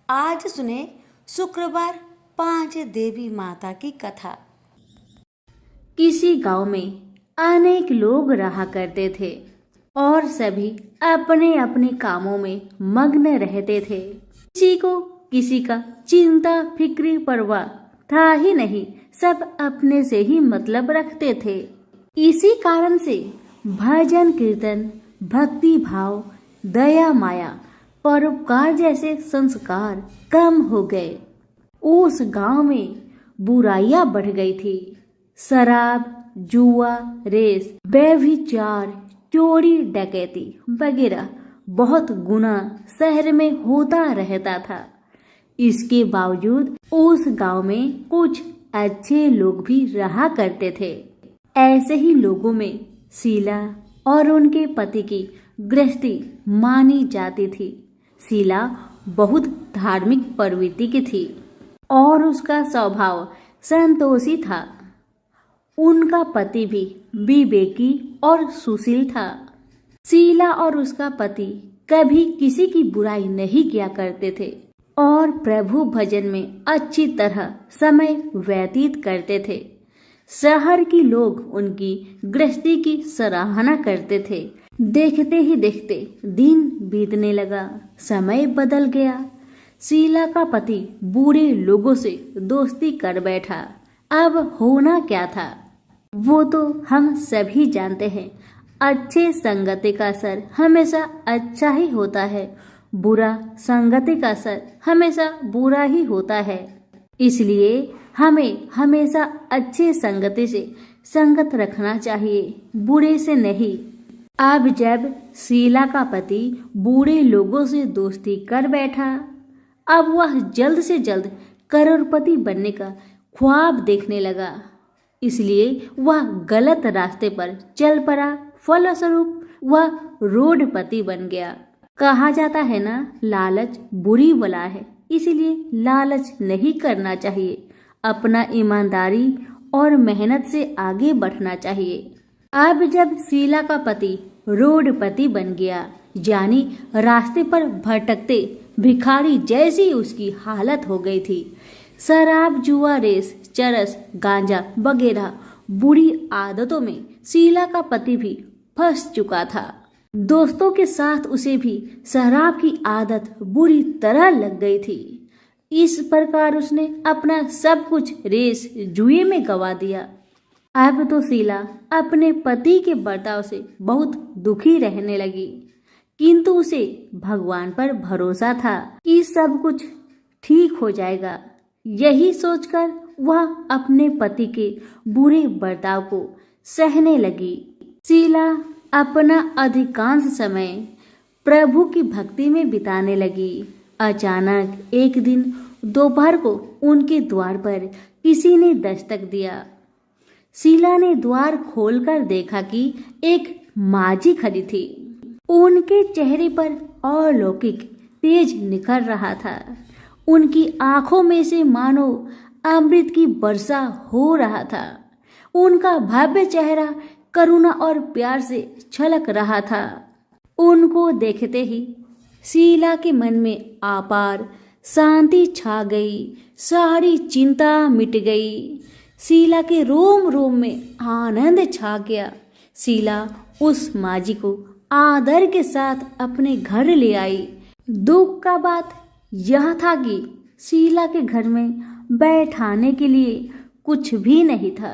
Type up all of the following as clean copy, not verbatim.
आज सुने शुक्रवार 5 देवी माता की कथा। किसी गांव में अनेक लोग रहा करते थे और सभी अपने अपने कामों में मग्न रहते थे। किसी को किसी का चिंता फिक्र परवाह था ही नहीं, सब अपने से ही मतलब रखते थे। इसी कारण से भजन कीर्तन, भक्ति भाव, दया माया, परोपकार जैसे संस्कार कम हो गए। उस गांव में बुराइयां बढ़ गई थी। शराब, जुआ, रेस, व्यभिचार, चोरी डकैती वगैरह बहुत गुना शहर में होता रहता था। इसके बावजूद उस गांव में कुछ अच्छे लोग भी रहा करते थे। ऐसे ही लोगों में शीला और उनके पति की गृहस्थी मानी जाती थी। शीला बहुत धार्मिक प्रवृत्ति की थी और उसका स्वभाव संतोषी था। उनका पति भी विवेकी और सुशील था। शीला और उसका पति कभी किसी की बुराई नहीं किया करते थे और प्रभु भजन में अच्छी तरह समय व्यतीत करते थे। शहर के लोग उनकी गृहस्थी की सराहना करते थे। देखते ही देखते दिन बीतने लगा, समय बदल गया। शीला का पति बूढ़े लोगों से दोस्ती कर बैठा। अब होना क्या था वो तो हम सभी जानते हैं। अच्छे संगति का असर हमेशा अच्छा ही होता है, बुरा संगति का असर हमेशा बुरा ही होता है। इसलिए हमें हमेशा अच्छे संगति से संगत रखना चाहिए, बुरे से नहीं। अब जब शीला का पति बूढ़े लोगों से दोस्ती कर बैठा, अब वह जल्द से जल्द करोड़पति बनने का ख्वाब देखने लगा। इसलिए वह गलत रास्ते पर चल पड़ा। फलस्वरूप वह रोडपति बन गया। कहा जाता है ना, लालच बुरी बला है, इसलिए लालच नहीं करना चाहिए। अपना ईमानदारी और मेहनत से आगे बढ़ना चाहिए। अब जब शीला का पति रोडपति बन गया, यानी रास्ते पर भटकते भिखारी जैसी उसकी हालत हो गई थी। शराब, जुआ, रेस, चरस, गांजा वगैरह बुरी आदतों में शीला का पति भी फंस चुका था। दोस्तों के साथ उसे भी शराब की आदत बुरी तरह लग गई थी। इस प्रकार उसने अपना सब कुछ रेस जुए में गवा दिया। अब तो शीला अपने पति के बर्ताव से बहुत दुखी रहने लगी, किंतु उसे भगवान पर भरोसा था कि सब कुछ ठीक हो जाएगा। यही सोचकर वह अपने पति के बुरे बर्ताव को सहने लगी। शीला अपना अधिकांश समय प्रभु की भक्ति में बिताने लगी। अचानक एक दिन दोपहर को उनके द्वार पर किसी ने दस्तक दिया। शीला ने द्वार खोलकर देखा कि एक माजी खड़ी थी। उनके चेहरे पर अलौकिक तेज निखर रहा था। उनकी आंखों में से मानो अमृत की वर्षा हो रहा था। उनका भव्य चेहरा करुणा और प्यार से छलक रहा था। उनको देखते ही शीला के मन में अपार शांति छा गई। सारी चिंता मिट गई। शीला के रोम रोम में आनंद छा गया। शीला उस माजी को आदर के साथ अपने घर ले आई। दुख का बात यह था कि शीला के घर में बैठाने के लिए कुछ भी नहीं था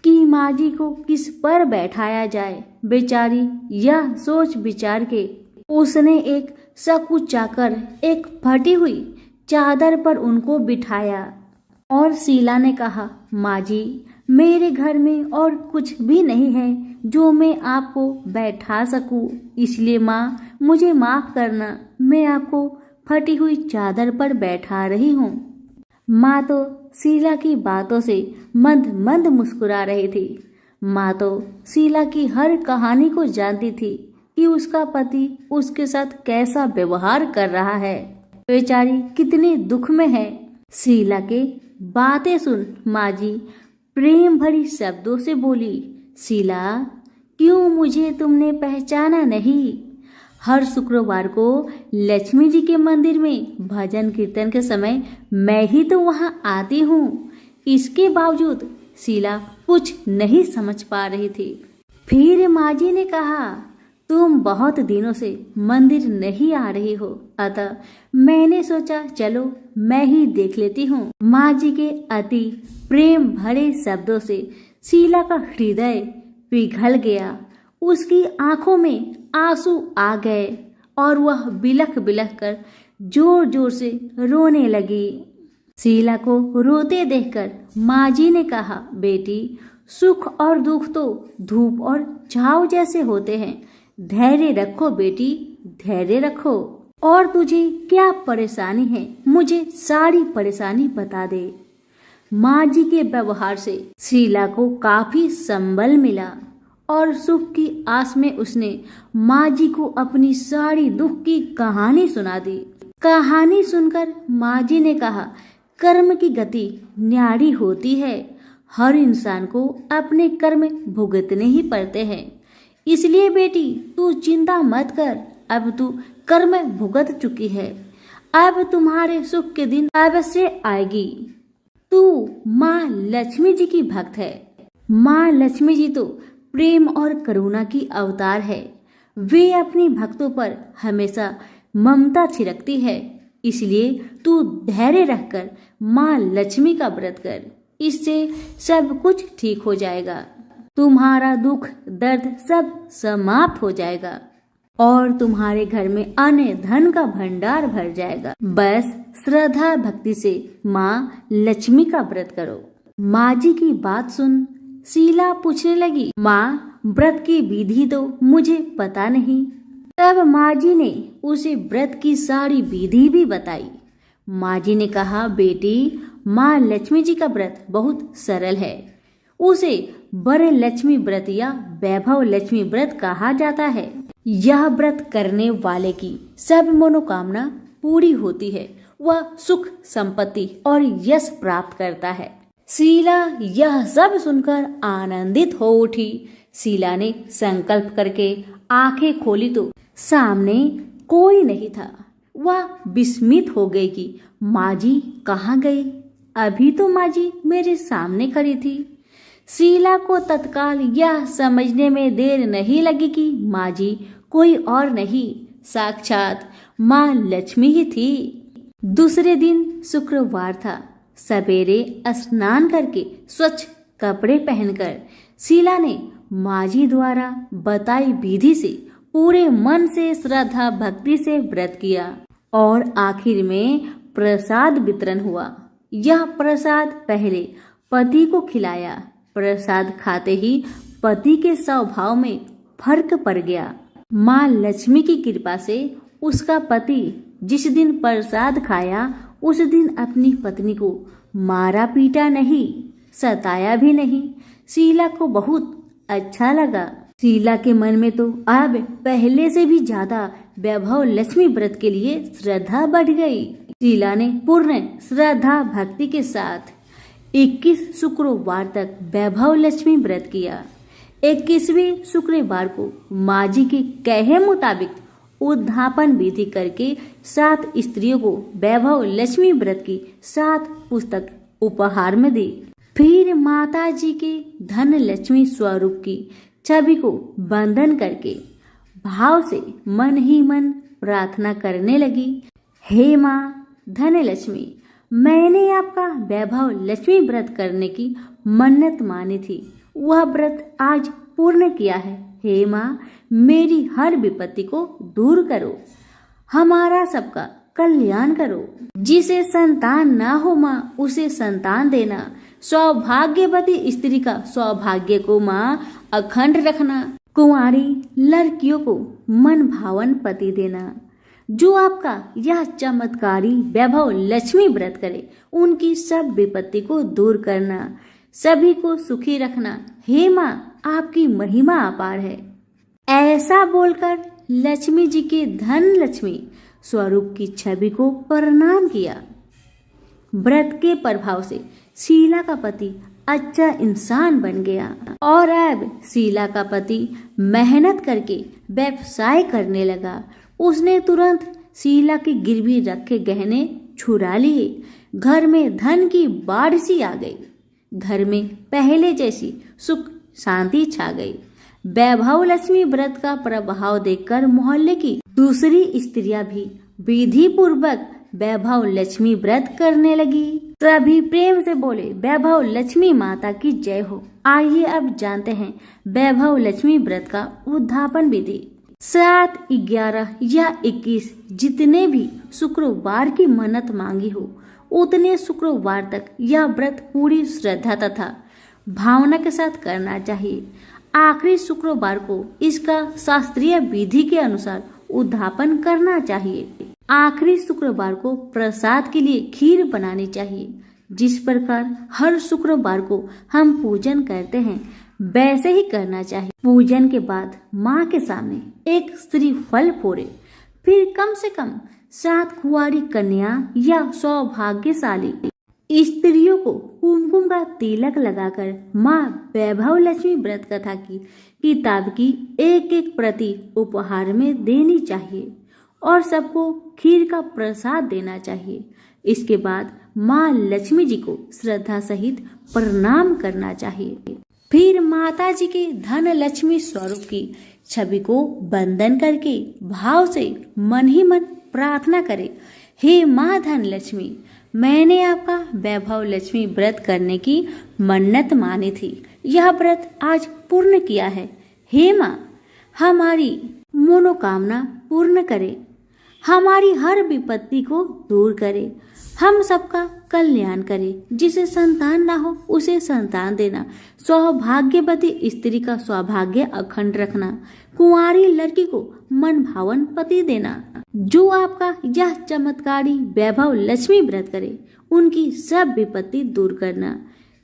कि माजी को किस पर बैठाया जाए। बेचारी यह सोच विचार के उसने एक सकुचाकर एक फटी हुई चादर पर उनको बिठाया और शीला ने कहा, माजी, मेरे घर में और कुछ भी नहीं है जो मैं आपको बैठा सकूं, इसलिए माँ मुझे माफ करना, मैं आपको फटी हुई चादर पर बैठा रही हूँ। माँ तो शीला की बातों से मंद मंद मुस्कुरा रही थी। माँ तो शीला की हर कहानी को जानती थी कि उसका पति उसके साथ कैसा व्यवहार कर रहा है। बेचारी कितने दुख में है। शीला के बातें सुन माजी प्रेम भरी शब्दों से बोली, शीला, क्यों मुझे तुमने पहचाना नहीं? हर शुक्रवार को लक्ष्मी जी के मंदिर में भजन कीर्तन के समय मैं ही तो वहां आती हूँ। इसके बावजूद शीला कुछ नहीं समझ पा रही थी। फिर माँ जी ने कहा, तुम बहुत दिनों से मंदिर नहीं आ रही हो, अतः मैंने सोचा चलो मैं ही देख लेती हूँ। माँ जी के अति प्रेम भरे शब्दों से शीला का हृदय पिघल गया। उसकी आंखों में आंसू आ गए और वह बिलख बिलख कर जोर जोर से रोने लगी। शीला को रोते देखकर माँ जी ने कहा, बेटी, सुख और दुख तो धूप और छाव जैसे होते हैं। धैर्य रखो बेटी, धैर्य रखो। और तुझे क्या परेशानी है, मुझे सारी परेशानी बता दे। माँ जी के व्यवहार से शीला को काफी संबल मिला और सुख की आस में उसने माँ जी को अपनी सारी दुख की कहानी सुना दी। कहानी सुनकर माँ जी ने कहा, कर्म की गति न्यारी होती है। हर इंसान को अपने कर्म भुगतने ही पड़ते हैं। इसलिए बेटी, तू चिंता मत कर, अब तू कर्म भुगत चुकी है। अब तुम्हारे सुख के दिन अवश्य आएगी। तू माँ लक्ष्मी जी की भक्त है। माँ लक्ष्मी जी तो प्रेम और करुणा की अवतार है। वे अपनी भक्तों पर हमेशा ममता छिड़कती है। इसलिए तू धैर्य रखकर माँ लक्ष्मी का व्रत कर, इससे सब कुछ ठीक हो जाएगा। तुम्हारा दुख दर्द सब समाप्त हो जाएगा और तुम्हारे घर में अन्न धन का भंडार भर जाएगा। बस श्रद्धा भक्ति से माँ लक्ष्मी का व्रत करो। माँ जी की बात सुन शीला पूछने लगी, माँ, व्रत की विधि तो मुझे पता नहीं। तब माँ जी ने उसे व्रत की सारी विधि भी बताई। माँ जी ने कहा, बेटी, माँ लक्ष्मी जी का व्रत बहुत सरल है। उसे वर लक्ष्मी व्रत या वैभव लक्ष्मी व्रत कहा जाता है। यह व्रत करने वाले की सब मनोकामना पूरी होती है। वह सुख संपत्ति और यश प्राप्त करता है। शीला यह सब सुनकर आनंदित हो उठी। शीला ने संकल्प करके आंखें खोली तो सामने कोई नहीं था। वह विस्मित हो गई कि माँ जी कहाँ गई। अभी तो माँ जी मेरे सामने खड़ी थी। शीला को तत्काल यह समझने में देर नहीं लगी कि माँ जी कोई और नहीं, साक्षात माँ लक्ष्मी ही थी। दूसरे दिन शुक्रवार था। सवेरे स्नान करके स्वच्छ कपड़े पहनकर शीला ने माँ जी द्वारा बताई विधि से पूरे मन से श्रद्धा भक्ति से व्रत किया और आखिर में प्रसाद वितरण हुआ। यह प्रसाद पहले पति को खिलाया। प्रसाद खाते ही पति के स्वभाव में फर्क पड़ गया। माँ लक्ष्मी की कृपा से उसका पति जिस दिन प्रसाद खाया उस दिन अपनी पत्नी को मारा पीटा नहीं, सताया भी नहीं। शीला को बहुत अच्छा लगा। शीला के मन में तो अब पहले से भी ज्यादा वैभव लक्ष्मी व्रत के लिए श्रद्धा बढ़ गई। शीला ने पूर्ण श्रद्धा भक्ति के साथ 21 शुक्रवार तक वैभव लक्ष्मी व्रत किया। 21वें शुक्रवार को माँ जी के कहे मुताबिक उद्धापन विधि करके 7 स्त्रियों को वैभव लक्ष्मी व्रत की 7 पुस्तक उपहार में दी। फिर माता जी के धन लक्ष्मी स्वरूप की छवि को बंधन करके भाव से मन ही मन प्रार्थना करने लगी, हे माँ धन लक्ष्मी, मैंने आपका वैभव लक्ष्मी व्रत करने की मन्नत मानी थी। वह व्रत आज पूर्ण किया है। हे माँ, मेरी हर विपत्ति को दूर करो, हमारा सबका कल्याण करो। जिसे संतान ना हो माँ, उसे संतान देना। सौभाग्यवती स्त्री का सौभाग्य को माँ अखंड रखना। कुंवारी लड़कियों को मन भावन पति देना। जो आपका यह चमत्कारी वैभव लक्ष्मी व्रत करे, उनकी सब विपत्ति को दूर करना, सभी को सुखी रखना। हे माँ, आपकी महिमा अपार है। ऐसा बोलकर लक्ष्मी जी के धन लक्ष्मी स्वरूप की छवि को प्रणाम किया। व्रत के प्रभाव से शीला का पति अच्छा इंसान बन गया और अब शीला का पति मेहनत करके व्यवसाय करने लगा। उसने तुरंत शीला की गिरवी रखे गहने छुड़ा लिए। घर में धन की बाढ़ सी आ गई। घर में पहले जैसी सुख शांति छा गई। वैभव लक्ष्मी व्रत का प्रभाव देखकर मोहल्ले की दूसरी स्त्रियां भी विधि पूर्वक वैभव लक्ष्मी व्रत करने लगी। सभी प्रेम से बोले, वैभव लक्ष्मी माता की जय हो। आइए अब जानते हैं वैभव लक्ष्मी व्रत का उद्यापन विधि। 7, 11 या 21 जितने भी शुक्रवार की मन्नत मांगी हो उतने शुक्रवार तक यह व्रत पूरी श्रद्धा तथा भावना के साथ करना चाहिए। आखिरी शुक्रवार को इसका शास्त्रीय विधि के अनुसार उद्यापन करना चाहिए। आखिरी शुक्रवार को प्रसाद के लिए खीर बनानी चाहिए। जिस प्रकार हर शुक्रवार को हम पूजन करते हैं वैसे ही करना चाहिए। पूजन के बाद माँ के सामने एक श्रीफल फोड़े, फिर कम से कम 7 कुंवारी कन्या या सौभाग्यशाली स्त्रियों को कुमकुम का तिलक लगाकर माँ वैभव लक्ष्मी व्रत कथा की किताब की एक प्रति उपहार में देनी चाहिए और सबको खीर का प्रसाद देना चाहिए। इसके बाद माँ लक्ष्मी जी को श्रद्धा सहित प्रणाम करना चाहिए। फिर माता जी के धन लक्ष्मी स्वरूप की छवि को वंदन करके भाव से मन ही मन प्रार्थना करे, हे माँ धन लक्ष्मी, मैंने आपका वैभव लक्ष्मी व्रत करने की मन्नत मानी थी। यह व्रत आज पूर्ण किया है। हे माँ, हमारी मनोकामना पूर्ण करे, हमारी हर विपत्ति को दूर करे, हम सबका कल्याण करे। जिसे संतान ना हो उसे संतान देना, सौभाग्यवती स्त्री का सौभाग्य अखंड रखना, कुंवारी लड़की को मन भावन पति देना। जो आपका यह चमत्कारी वैभव लक्ष्मी व्रत करे उनकी सब विपत्ति दूर करना,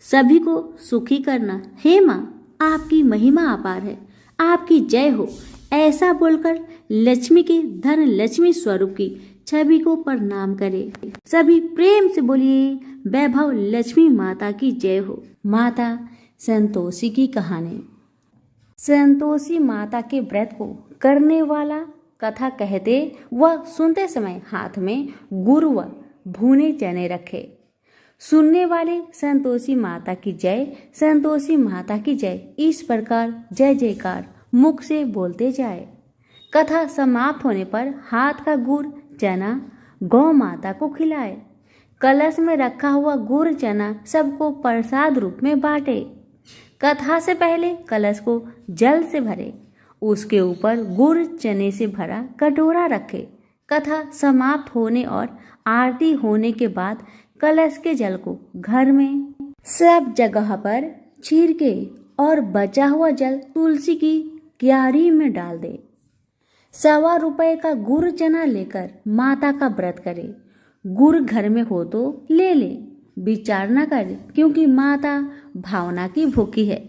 सभी को सुखी करना। हे माँ, आपकी महिमा अपार है, आपकी जय हो। ऐसा बोलकर लक्ष्मी के धन लक्ष्मी स्वरूप की छवि को प्रणाम करे। सभी प्रेम से बोलिए, वैभव लक्ष्मी माता की जय हो। माता संतोषी की कहानी। संतोषी माता के व्रत को करने वाला कथा कहते व सुनते समय हाथ में गुड़ व भुने चने रखे। सुनने वाले संतोषी माता की जय, संतोषी माता की जय, इस प्रकार जय जयकार मुख से बोलते जाए। कथा समाप्त होने पर हाथ का गुड़ चना गौ माता को खिलाए। कलश में रखा हुआ गुड़ चना सबको प्रसाद रूप में बांटे। कथा से पहले कलश को जल से भरे, उसके ऊपर गुड़ चने से भरा कटोरा रखे। कथा समाप्त होने और आरती होने के बाद कलश के जल को घर में सब जगह पर छिड़के और बचा हुआ जल तुलसी की क्यारी में डाल दे। 1.25 रुपए का गुड़ चना लेकर माता का व्रत करे। गुड़ घर में हो तो ले ले, विचार न करे, क्योंकि माता भावना की भूखी है।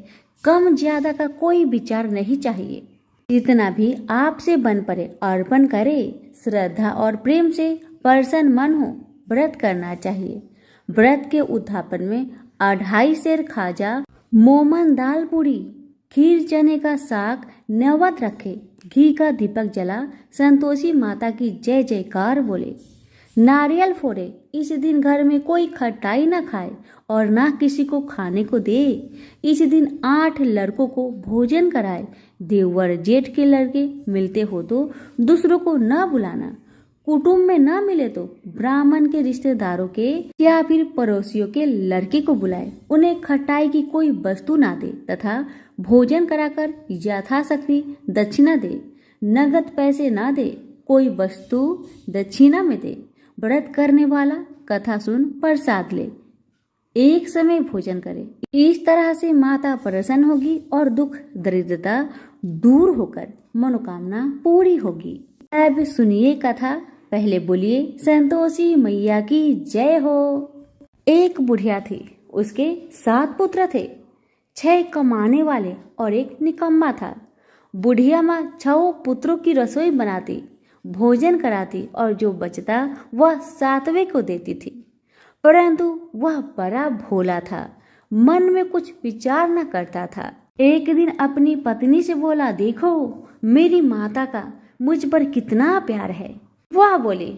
कम ज्यादा का कोई विचार नहीं चाहिए। जितना भी आपसे बन पड़े अर्पण करे। श्रद्धा और प्रेम से प्रसन्न मन हो व्रत करना चाहिए। व्रत के उद्यापन में 2.5 सेर खाजा, मोमन दाल पूरी, खीर चने का साग नैवेद्य रखे। घी का दीपक जला संतोषी माता की जय जयकार बोले। नारियल फोड़े। इस दिन घर में कोई खटाई न खाए और ना किसी को खाने को दे। इस दिन 8 लड़कों को भोजन कराए। देवर जेठ के लड़के मिलते हो तो दूसरों को न बुलाना। कुटुंब में न मिले तो ब्राह्मण के रिश्तेदारों के या फिर पड़ोसियों के लड़के को बुलाए। उन्हें खटाई की कोई वस्तु ना दे तथा भोजन कराकर यथाशक्ति दक्षिणा दे। नगद पैसे ना दे, कोई वस्तु दक्षिणा में दे। व्रत करने वाला कथा सुन प्रसाद ले, एक समय भोजन करे। इस तरह से माता प्रसन्न होगी और दुख दरिद्रता दूर होकर मनोकामना पूरी होगी। अब सुनिए कथा। पहले बोलिए, संतोषी मैया की जय हो। एक बुढ़िया थी, उसके 7 पुत्र थे। 6 कमाने वाले और एक निकम्मा था। बुढ़िया माँ 6 पुत्रों की रसोई बनाती, भोजन कराती और जो बचता वह 7वें को देती थी। परंतु वह बड़ा भोला था, मन में कुछ विचार न करता था। एक दिन अपनी पत्नी से बोला, देखो मेरी माता का मुझ पर कितना प्यार है। वह बोली,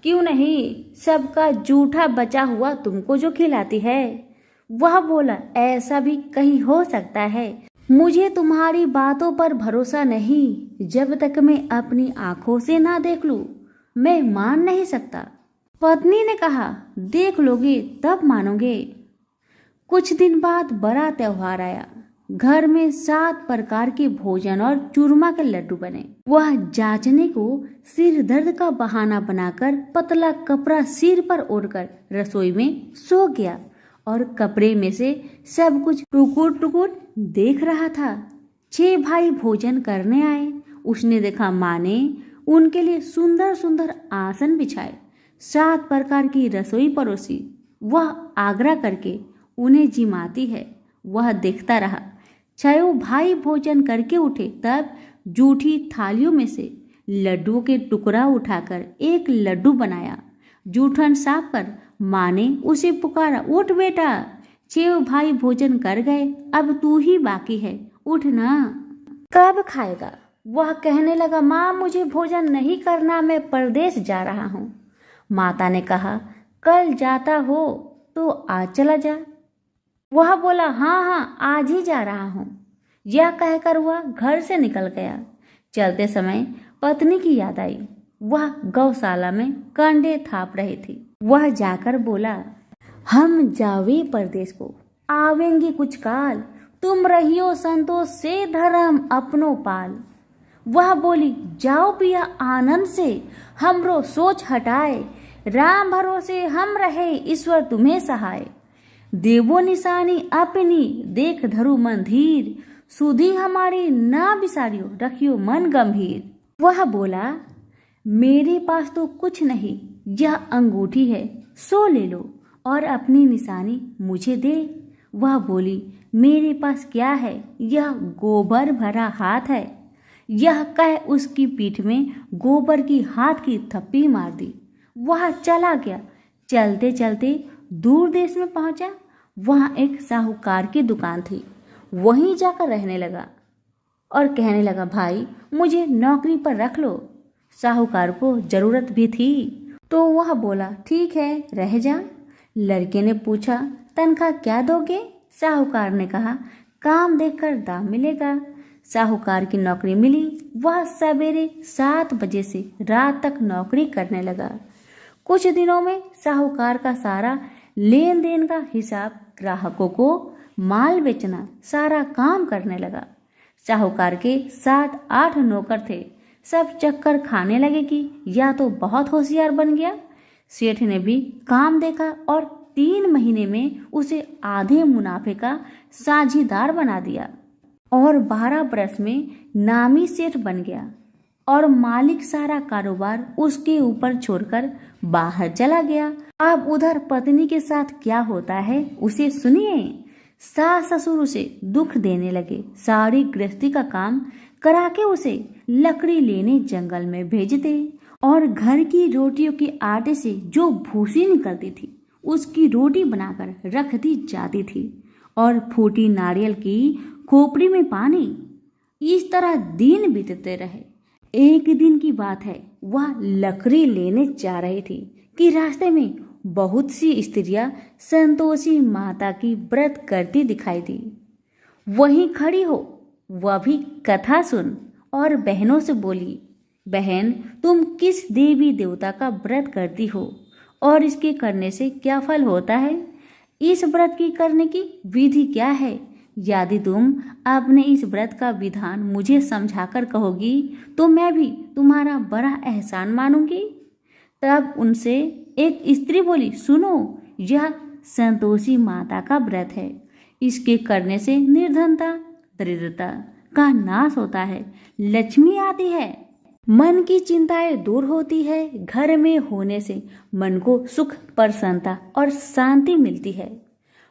क्यों नहीं, सबका जूठा बचा हुआ तुमको जो खिलाती है। वह बोला, ऐसा भी कहीं हो सकता है, मुझे तुम्हारी बातों पर भरोसा नहीं। जब तक मैं अपनी आंखों से ना देख लूं, मैं मान नहीं सकता। पत्नी ने कहा, देख लोगे तब मानोगे। कुछ दिन बाद बड़ा त्योहार आया। घर में 7 प्रकार के भोजन और चूरमा के लड्डू बने। वह जांचने को सिर दर्द का बहाना बनाकर पतला कपड़ा सिर पर ओढ़कर रसोई में सो गया और कपड़े में से सब कुछ टुकुर टुकुर देख रहा था। 6 भाई भोजन करने आए। उसने देखा माँ ने उनके लिए सुंदर सुंदर आसन बिछाए, 7 प्रकार की रसोई परोसी। वह आग्रह करके उन्हें जिमाती है। वह देखता रहा। 6 भाई भोजन करके उठे, तब जूठी थालियों में से लड्डुओं के टुकड़ा उठाकर एक लड्डू बनाया। जूठन साफ कर माँ ने उसे पुकारा, उठ बेटा, 6 भाई भोजन कर गए, अब तू ही बाकी है, उठ ना, कब खाएगा। वह कहने लगा, माँ मुझे भोजन नहीं करना, मैं परदेश जा रहा हूँ। माता ने कहा, कल जाता हो तो आज चला जा। वह बोला, हाँ हाँ आज ही जा रहा हूँ। यह कहकर वह घर से निकल गया। चलते समय पत्नी की याद आई। वह गौशाला में कंडे थाप रही थी। वह जाकर बोला, हम जावे परदेश को, आवेंगे कुछ काल, तुम रहियो संतोष से धर्म अपनो पाल। वह बोली, जाओ पिया आनंद से, हमरो सोच हटाए, राम भरोसे हम रहे, ईश्वर तुम्हें सहाय। देवो निशानी अपनी, देख धरु मन धीर, सुधी हमारी ना बिसारियो, रखियो मन गंभीर। वह बोला, मेरे पास तो कुछ नहीं, यह अंगूठी है, सो ले लो और अपनी निशानी मुझे दे। वह बोली, मेरे पास क्या है, यह गोबर भरा हाथ है। यह कह उसकी पीठ में गोबर की हाथ की थप्पी मार दी। वह चला गया। चलते चलते दूर देश में पहुंचा। वहां एक साहूकार की दुकान थी। वहीं जाकर रहने लगा और कहने लगा, भाई मुझे नौकरी पर रख लो। साहूकार को जरूरत भी थी तो वह बोला, ठीक है रह जा। लड़के ने पूछा, तनख्वाह क्या दोगे? साहूकार ने कहा, काम देखकर दाम मिलेगा। साहूकार की नौकरी मिली। वह सवेरे 7 बजे से रात तक नौकरी करने लगा। कुछ दिनों में साहूकार का सारा लेन देन का हिसाब, ग्राहकों को माल बेचना, सारा काम करने लगा। साहूकार के 7-8 नौकर थे। सब चक्कर खाने लगे कि या तो बहुत होशियार बन गया। सेठ ने भी काम देखा और 3 महीने में उसे आधे मुनाफे का साझीदार बना दिया और 12 बरस में नामी सेठ बन गया और मालिक सारा कारोबार उसके ऊपर छोड़कर बाहर चला गया। अब उधर पत्नी के साथ क्या होता है उसे सुनिए। सास ससुर उसे दुख देने लगे। सारी गृहस्थी का काम करा के उसे लकड़ी लेने जंगल में भेजते और घर की रोटियों के आटे से जो भूसी निकलती थी उसकी रोटी बनाकर रख दी जाती थी और फूटी नारियल की खोपड़ी में पानी। इस तरह दिन बीतते रहे। एक दिन की बात है, वह लकड़ी लेने जा रही थी कि रास्ते में बहुत सी स्त्रियां संतोषी माता की व्रत करती दिखाई दी। वहीं खड़ी हो वह भी कथा सुन और बहनों से बोली, बहन तुम किस देवी देवता का व्रत करती हो और इसके करने से क्या फल होता है? इस व्रत की करने की विधि क्या है? यदि तुम अपने इस व्रत का विधान मुझे समझाकर कहोगी तो मैं भी तुम्हारा बड़ा एहसान मानूंगी। तब उनसे एक स्त्री बोली, सुनो, यह संतोषी माता का व्रत है। इसके करने से निर्धनता, दरिद्रता का नाश होता है, लक्ष्मी आती है, मन की चिंताएं दूर होती है, घर में होने से मन को सुख, प्रसन्नता और शांति मिलती है।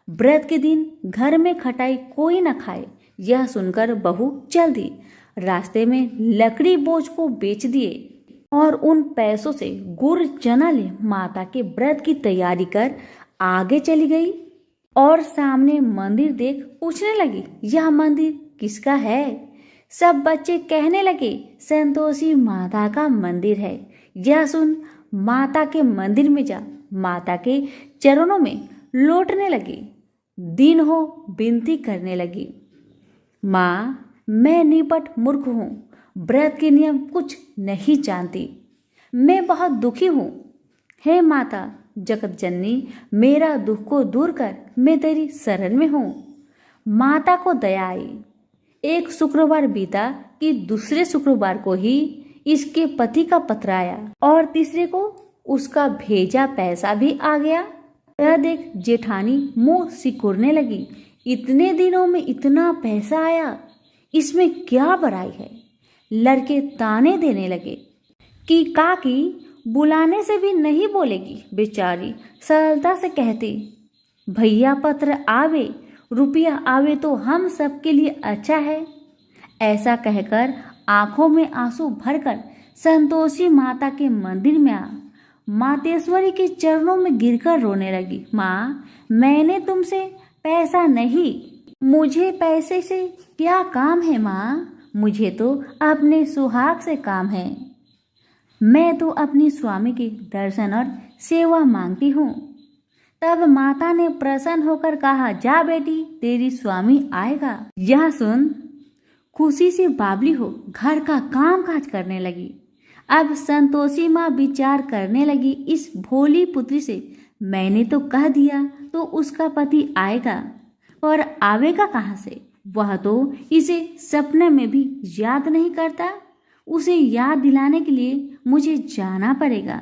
व्रत के दिन घर में खटाई कोई न खाए। यह सुनकर बहू चल दी। रास्ते में लकड़ी बोझ को बेच दिए और उन पैसों से गुड़ चना ले माता के व्रत की तैयारी कर आगे चली गई और सामने मंदिर देख पूछने लगी, यह मंदिर किसका है? सब बच्चे कहने लगे संतोषी माता का मंदिर है। यह सुन माता के मंदिर में जा माता के चरणों में लौटने लगी। दिन हो विनती करने लगी, माँ मैं निपट मूर्ख हूँ, व्रत के नियम कुछ नहीं जानती, मैं बहुत दुखी हूँ। हे माता जगत जननी, मेरा दुख को दूर कर, मैं तेरी शरण में हूँ। माता को दया आई। एक शुक्रवार बीता कि दूसरे शुक्रवार को ही इसके पति का पत्र आया और तीसरे को उसका भेजा पैसा भी आ गया। यह देख जेठानी मुंह सिकुड़ने लगी। इतने दिनों में इतना पैसा आया, इसमें क्या बुराई है? लड़के ताने देने लगे कि काकी बुलाने से भी नहीं बोलेगी। बेचारी सरलता से कहती, भैया पत्र आवे, रुपया आवे तो हम सबके लिए अच्छा है। ऐसा कहकर आंखों में आंसू भरकर संतोषी माता के मंदिर में आ मातेश्वरी के चरणों में गिरकर रोने लगी। माँ मैंने तुमसे पैसा नहीं, मुझे पैसे से क्या काम है माँ, मुझे तो अपने सुहाग से काम है। मैं तो अपनी स्वामी के दर्शन और सेवा मांगती हूँ। तब माता ने प्रसन्न होकर कहा, जा बेटी तेरी स्वामी आएगा। यह सुन खुशी से बावली हो घर का काम काज करने लगी। अब संतोषी माँ विचार करने लगी, इस भोली पुत्री से मैंने तो कह दिया तो उसका पति आएगा, और आवेगा कहाँ से? वह तो इसे सपने में भी याद नहीं करता। उसे याद दिलाने के लिए मुझे जाना पड़ेगा।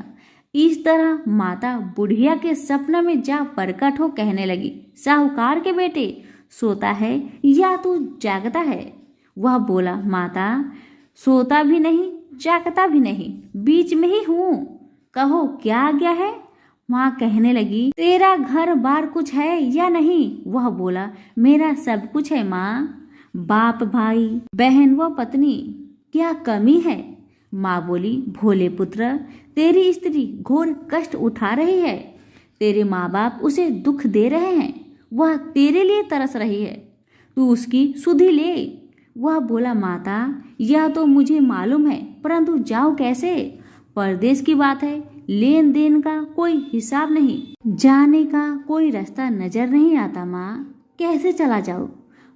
इस तरह माता बुढ़िया के सपने में जा प्रकट हो कहने लगी, साहूकार के बेटे सोता है या तू जागता है? वह बोला, माता सोता भी नहीं जागता भी नहीं, बीच में ही हूँ, कहो क्या आज्ञा है? माँ कहने लगी, तेरा घर बार कुछ है या नहीं? वह बोला, मेरा सब कुछ है माँ, बाप भाई बहन व पत्नी, क्या कमी है? माँ बोली, भोले पुत्र तेरी स्त्री घोर कष्ट उठा रही है, तेरे माँ बाप उसे दुख दे रहे हैं, वह तेरे लिए तरस रही है, तू उसकी सुधि ले। वह बोला, माता यह तो मुझे मालूम है, परंतु जाओ कैसे? परदेश की बात है, लेन देन का कोई हिसाब नहीं, जाने का कोई रास्ता नजर नहीं आता माँ, कैसे चला जाऊँ?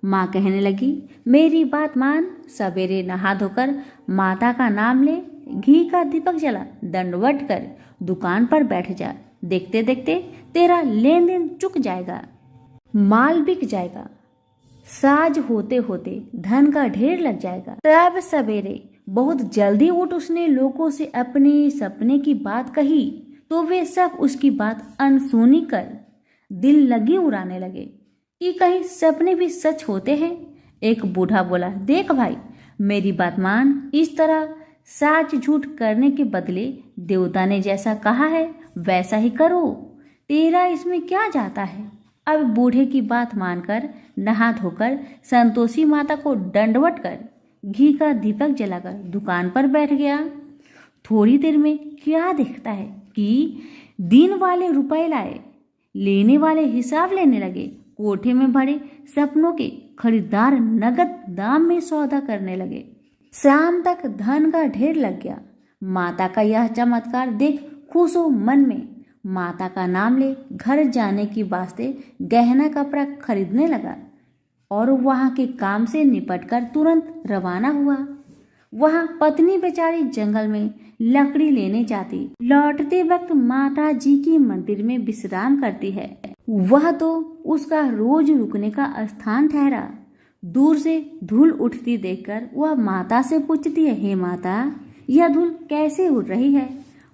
माँ कहने लगी, मेरी बात मान, सवेरे नहा धोकर माता का नाम ले, घी का दीपक जला, दंडवत कर दुकान पर बैठ जा, देखते देखते तेरा लेन देन चुक जाएगा, माल बिक जाएगा, साज होते होते धन का ढेर लग जाएगा। तब सवेरे बहुत जल्दी उठ उसने लोगों से अपने सपने की बात कही, तो वे सब उसकी बात अनसुनी कर दिल लगी उड़ाने लगे कि कहीं सपने भी सच होते हैं। एक बूढ़ा बोला, देख भाई मेरी बात मान, इस तरह साच झूठ करने के बदले देवता ने जैसा कहा है वैसा ही करो, तेरा इसमें क्या जाता है? अब बूढ़े की बात मानकर नहा धोकर संतोषी माता को दंडवत कर घी का दीपक जलाकर दुकान पर बैठ गया। थोड़ी देर में क्या देखता है कि दिन वाले रुपए लाए, लेने वाले हिसाब लेने लगे, कोठे में भरे सपनों के खरीदार नगद दाम में सौदा करने लगे। शाम तक धन का ढेर लग गया। माता का यह चमत्कार देख खुश हो मन में माता का नाम ले घर जाने की वास्ते गहना कपड़ा खरीदने लगा और वहां के काम से निपटकर तुरंत रवाना हुआ। वहां पत्नी बेचारी जंगल में लकड़ी लेने जाती, लौटते वक्त माता जी की मंदिर में विश्राम करती है। वह तो उसका रोज रुकने का स्थान ठहरा। दूर से धूल उठती देखकर वह माता से पूछती है, हे माता यह धूल कैसे उड़ रही है?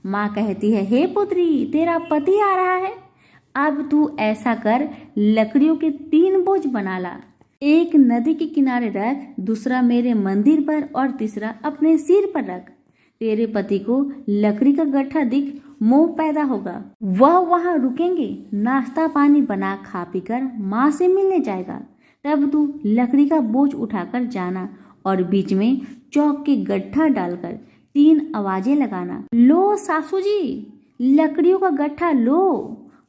माँ कहती है, हे पुत्री तेरा पति आ रहा है, अब तू ऐसा कर लकड़ियों के 3 बोझ बना ला, एक नदी के किनारे रख, दूसरा मेरे मंदिर पर और तीसरा अपने सिर पर रख। तेरे पति को लकड़ी का गट्ठा दिख मोह पैदा होगा, वह वहां रुकेंगे, नाश्ता पानी बना खा पीकर माँ से मिलने जाएगा। तब तू लकड़ी का बोझ उठाकर जाना और बीच में चौक के गड्ढा डालकर 3 आवाजें लगाना, लो सासू जी लकड़ियों का गट्ठा लो,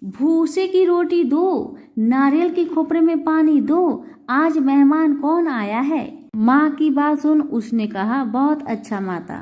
भूसे की रोटी दो, नारियल के खोपरे में पानी दो, आज मेहमान कौन आया है? माँ की बात सुन उसने कहा, बहुत अच्छा माता।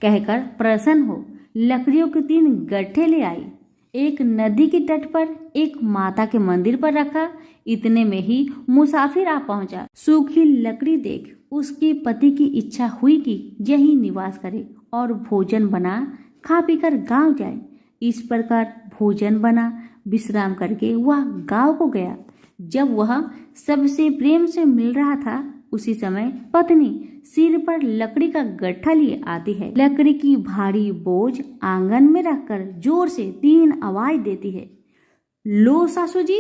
कहकर प्रसन्न हो लकड़ियों के 3 गट्ठे ले आई, एक नदी के तट पर, एक माता के मंदिर पर रखा। इतने में ही मुसाफिर आ पहुंचा। सूखी लकड़ी देख उसके पति की इच्छा हुई कि यही निवास करे और भोजन बना खा पीकर गांव जाए। इस प्रकार भोजन बना विश्राम करके वह गांव को गया। जब वह सबसे प्रेम से मिल रहा था, उसी समय पत्नी सिर पर लकड़ी का गट्ठा लिए आती है। लकड़ी की भारी बोझ आंगन में रखकर जोर से 3 आवाज देती है, लो सासू जी,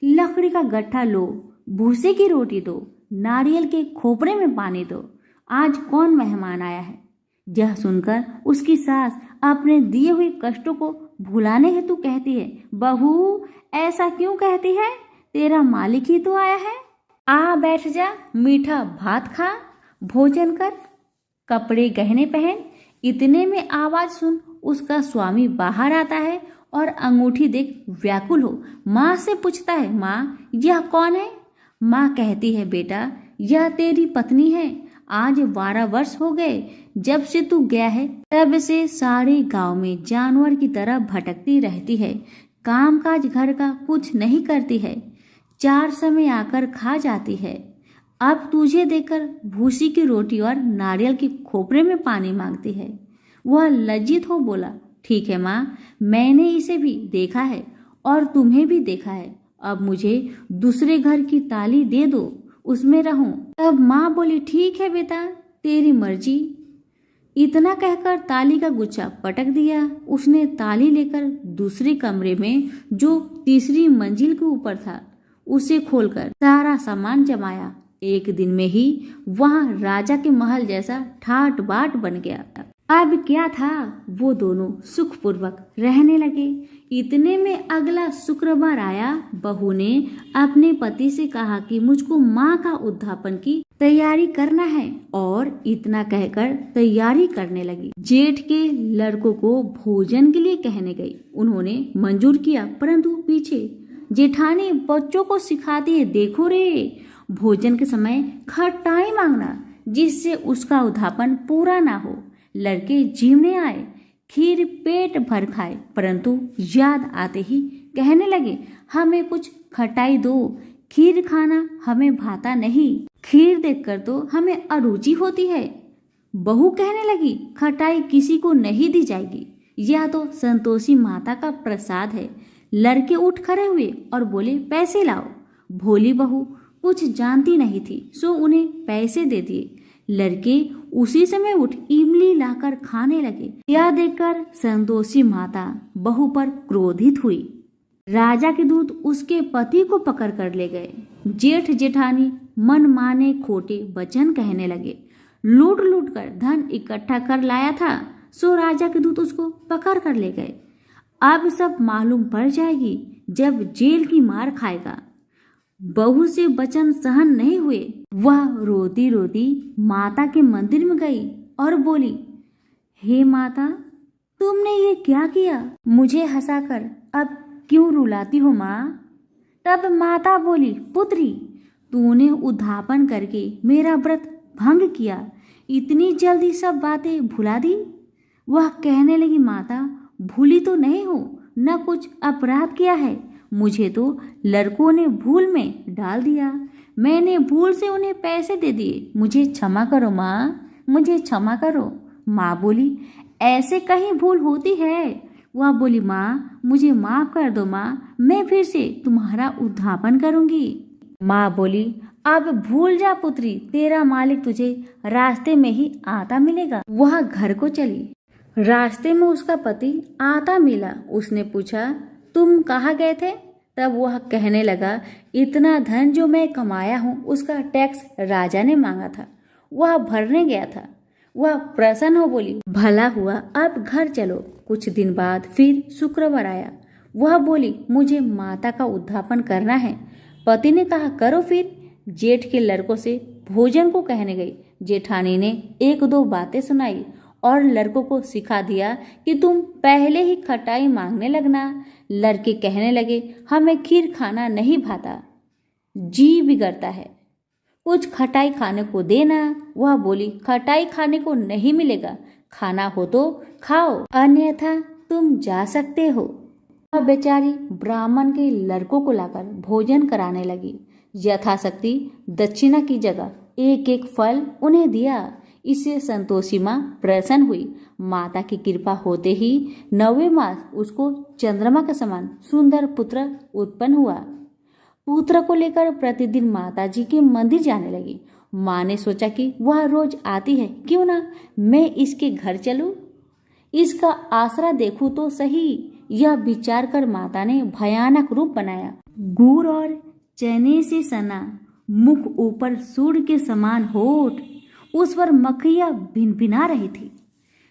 लकड़ी का गट्ठा लो, भूसे की रोटी दो, नारियल के खोपरे में पानी दो, आज कौन मेहमान आया है। यह सुनकर उसकी सास अपने दिए हुए कष्टों को भुलाने हेतु कहती है, बहू ऐसा क्यों कहती है, तेरा मालिक ही तो आया है। आ बैठ जा, मीठा भात खा, भोजन कर, कपड़े गहने पहन। इतने में आवाज सुन उसका स्वामी बाहर आता है और अंगूठी देख व्याकुल हो माँ से पूछता है, माँ यह कौन है? माँ कहती है, बेटा यह तेरी पत्नी है। आज 12 वर्ष हो गए जब से तू गया है, तब से सारे गांव में जानवर की तरह भटकती रहती है, काम काज घर का कुछ नहीं करती है, 4 समय आकर खा जाती है। अब तुझे देखकर भूसी की रोटी और नारियल के खोपरे में पानी मांगती है। वह लज्जित हो बोला, ठीक है माँ, मैंने इसे भी देखा है और तुम्हें भी देखा है। अब मुझे दूसरे घर की ताली दे दो, उसमें रहूं। तब माँ बोली, ठीक है बेटा, तेरी मर्जी। इतना कहकर ताली का गुच्छा पटक दिया। उसने ताली लेकर दूसरे कमरे में जो तीसरी मंजिल के ऊपर था उसे खोलकर सारा सामान जमाया। एक दिन में ही वहां राजा के महल जैसा ठाट बाट बन गया। अब क्या था, वो दोनों सुखपूर्वक रहने लगे। इतने में अगला शुक्रवार आया। बहू ने अपने पति से कहा कि मुझको माँ का उद्यापन की तैयारी करना है, और इतना कहकर तैयारी करने लगी। जेठ के लड़कों को भोजन के लिए कहने गई। उन्होंने मंजूर किया, परंतु पीछे जेठानी बच्चों को सिखाती है, देखो रे, भोजन के समय खटाई मांगना जिससे उसका उद्यापन पूरा ना हो। लड़के जीवने आए, खीर पेट भर खाए, परंतु याद आते ही कहने लगे, हमें कुछ खटाई दो, खीर खाना हमें भाता नहीं, खीर देखकर तो हमें अरुचि होती है। बहू कहने लगी, खटाई किसी को नहीं दी जाएगी, यह तो संतोषी माता का प्रसाद है। लड़के उठ खड़े हुए और बोले, पैसे लाओ। भोली बहू कुछ जानती नहीं थी, सो उन्हें पैसे दे दिए। लड़के उसी समय उठ इमली लाकर खाने लगे। यह देखकर संतोषी माता बहू पर क्रोधित हुई। राजा के दूत उसके पति को पकड़ कर ले गए। जेठ जेठानी मन माने खोटे वचन कहने लगे। लूट लूट कर धन इकट्ठा कर लाया था, सो राजा के दूत उसको पकड़ कर ले गए। अब सब मालूम पड़ जाएगी जब जेल की मार खाएगा। बहू से वचन सहन नहीं हुए। वह रोती रोती माता के मंदिर में गई और बोली, हे माता, तुमने ये क्या किया? मुझे हंसाकर अब क्यों रुलाती हो माँ? तब माता बोली, पुत्री, तूने उद्यापन करके मेरा व्रत भंग किया, इतनी जल्दी सब बातें भुला दी। वह कहने लगी, माता, भूली तो नहीं हो, न कुछ अपराध किया है, मुझे तो लड़कों ने भूल में डाल दिया, मैंने भूल से उन्हें पैसे दे दिए, मुझे क्षमा करो माँ, मुझे क्षमा करो। माँ बोली, ऐसे कहीं भूल होती है? वह बोली, माँ मुझे माफ कर दो माँ, मैं फिर से तुम्हारा उद्यापन करूंगी। माँ बोली, अब भूल जा पुत्री, तेरा मालिक तुझे रास्ते में ही आता मिलेगा। वह घर को चली। रास्ते में उसका पति आता मिला। उसने पूछा, तुम कहाँ गए थे? तब वह कहने लगा, इतना धन जो मैं कमाया हूँ उसका टैक्स राजा ने मांगा था, वह भरने गया था। वह प्रसन्न हो बोली, भला हुआ, अब घर चलो। कुछ दिन बाद फिर शुक्रवार आया। वह बोली, मुझे माता का उद्यापन करना है। पति ने कहा, करो फिर। जेठ के लड़कों से भोजन को कहने गई। जेठानी ने 1-2 बातें सुनाई और लड़कों को सिखा दिया कि तुम पहले ही खटाई मांगने लगना। लड़के कहने लगे, हमें खीर खाना नहीं भाता, जी बिगड़ता है। कुछ खटाई खाने को देना। वह बोली, खटाई खाने को नहीं मिलेगा, खाना हो तो खाओ, अन्यथा तुम जा सकते हो। वह बेचारी ब्राह्मण के लड़कों को लाकर भोजन कराने लगी। यथाशक्ति दक्षिणा की जगह एक एक फल उन्हें दिया। इससे संतोषी माँ प्रसन्न हुई। माता की कृपा होते ही 9वें मास उसको चंद्रमा के समान सुंदर पुत्र उत्पन्न हुआ। पुत्र को लेकर प्रतिदिन माता जी के मंदिर जाने लगी। माँ ने सोचा कि वह रोज आती है, क्यों ना मैं इसके घर चलूं, इसका आसरा देखूं तो सही। यह विचार कर माता ने भयानक रूप बनाया। गुड़ और चने से सना मुख, ऊपर सूर्य के समान होठ, उस पर मक्खियां भिनभिना रही थी।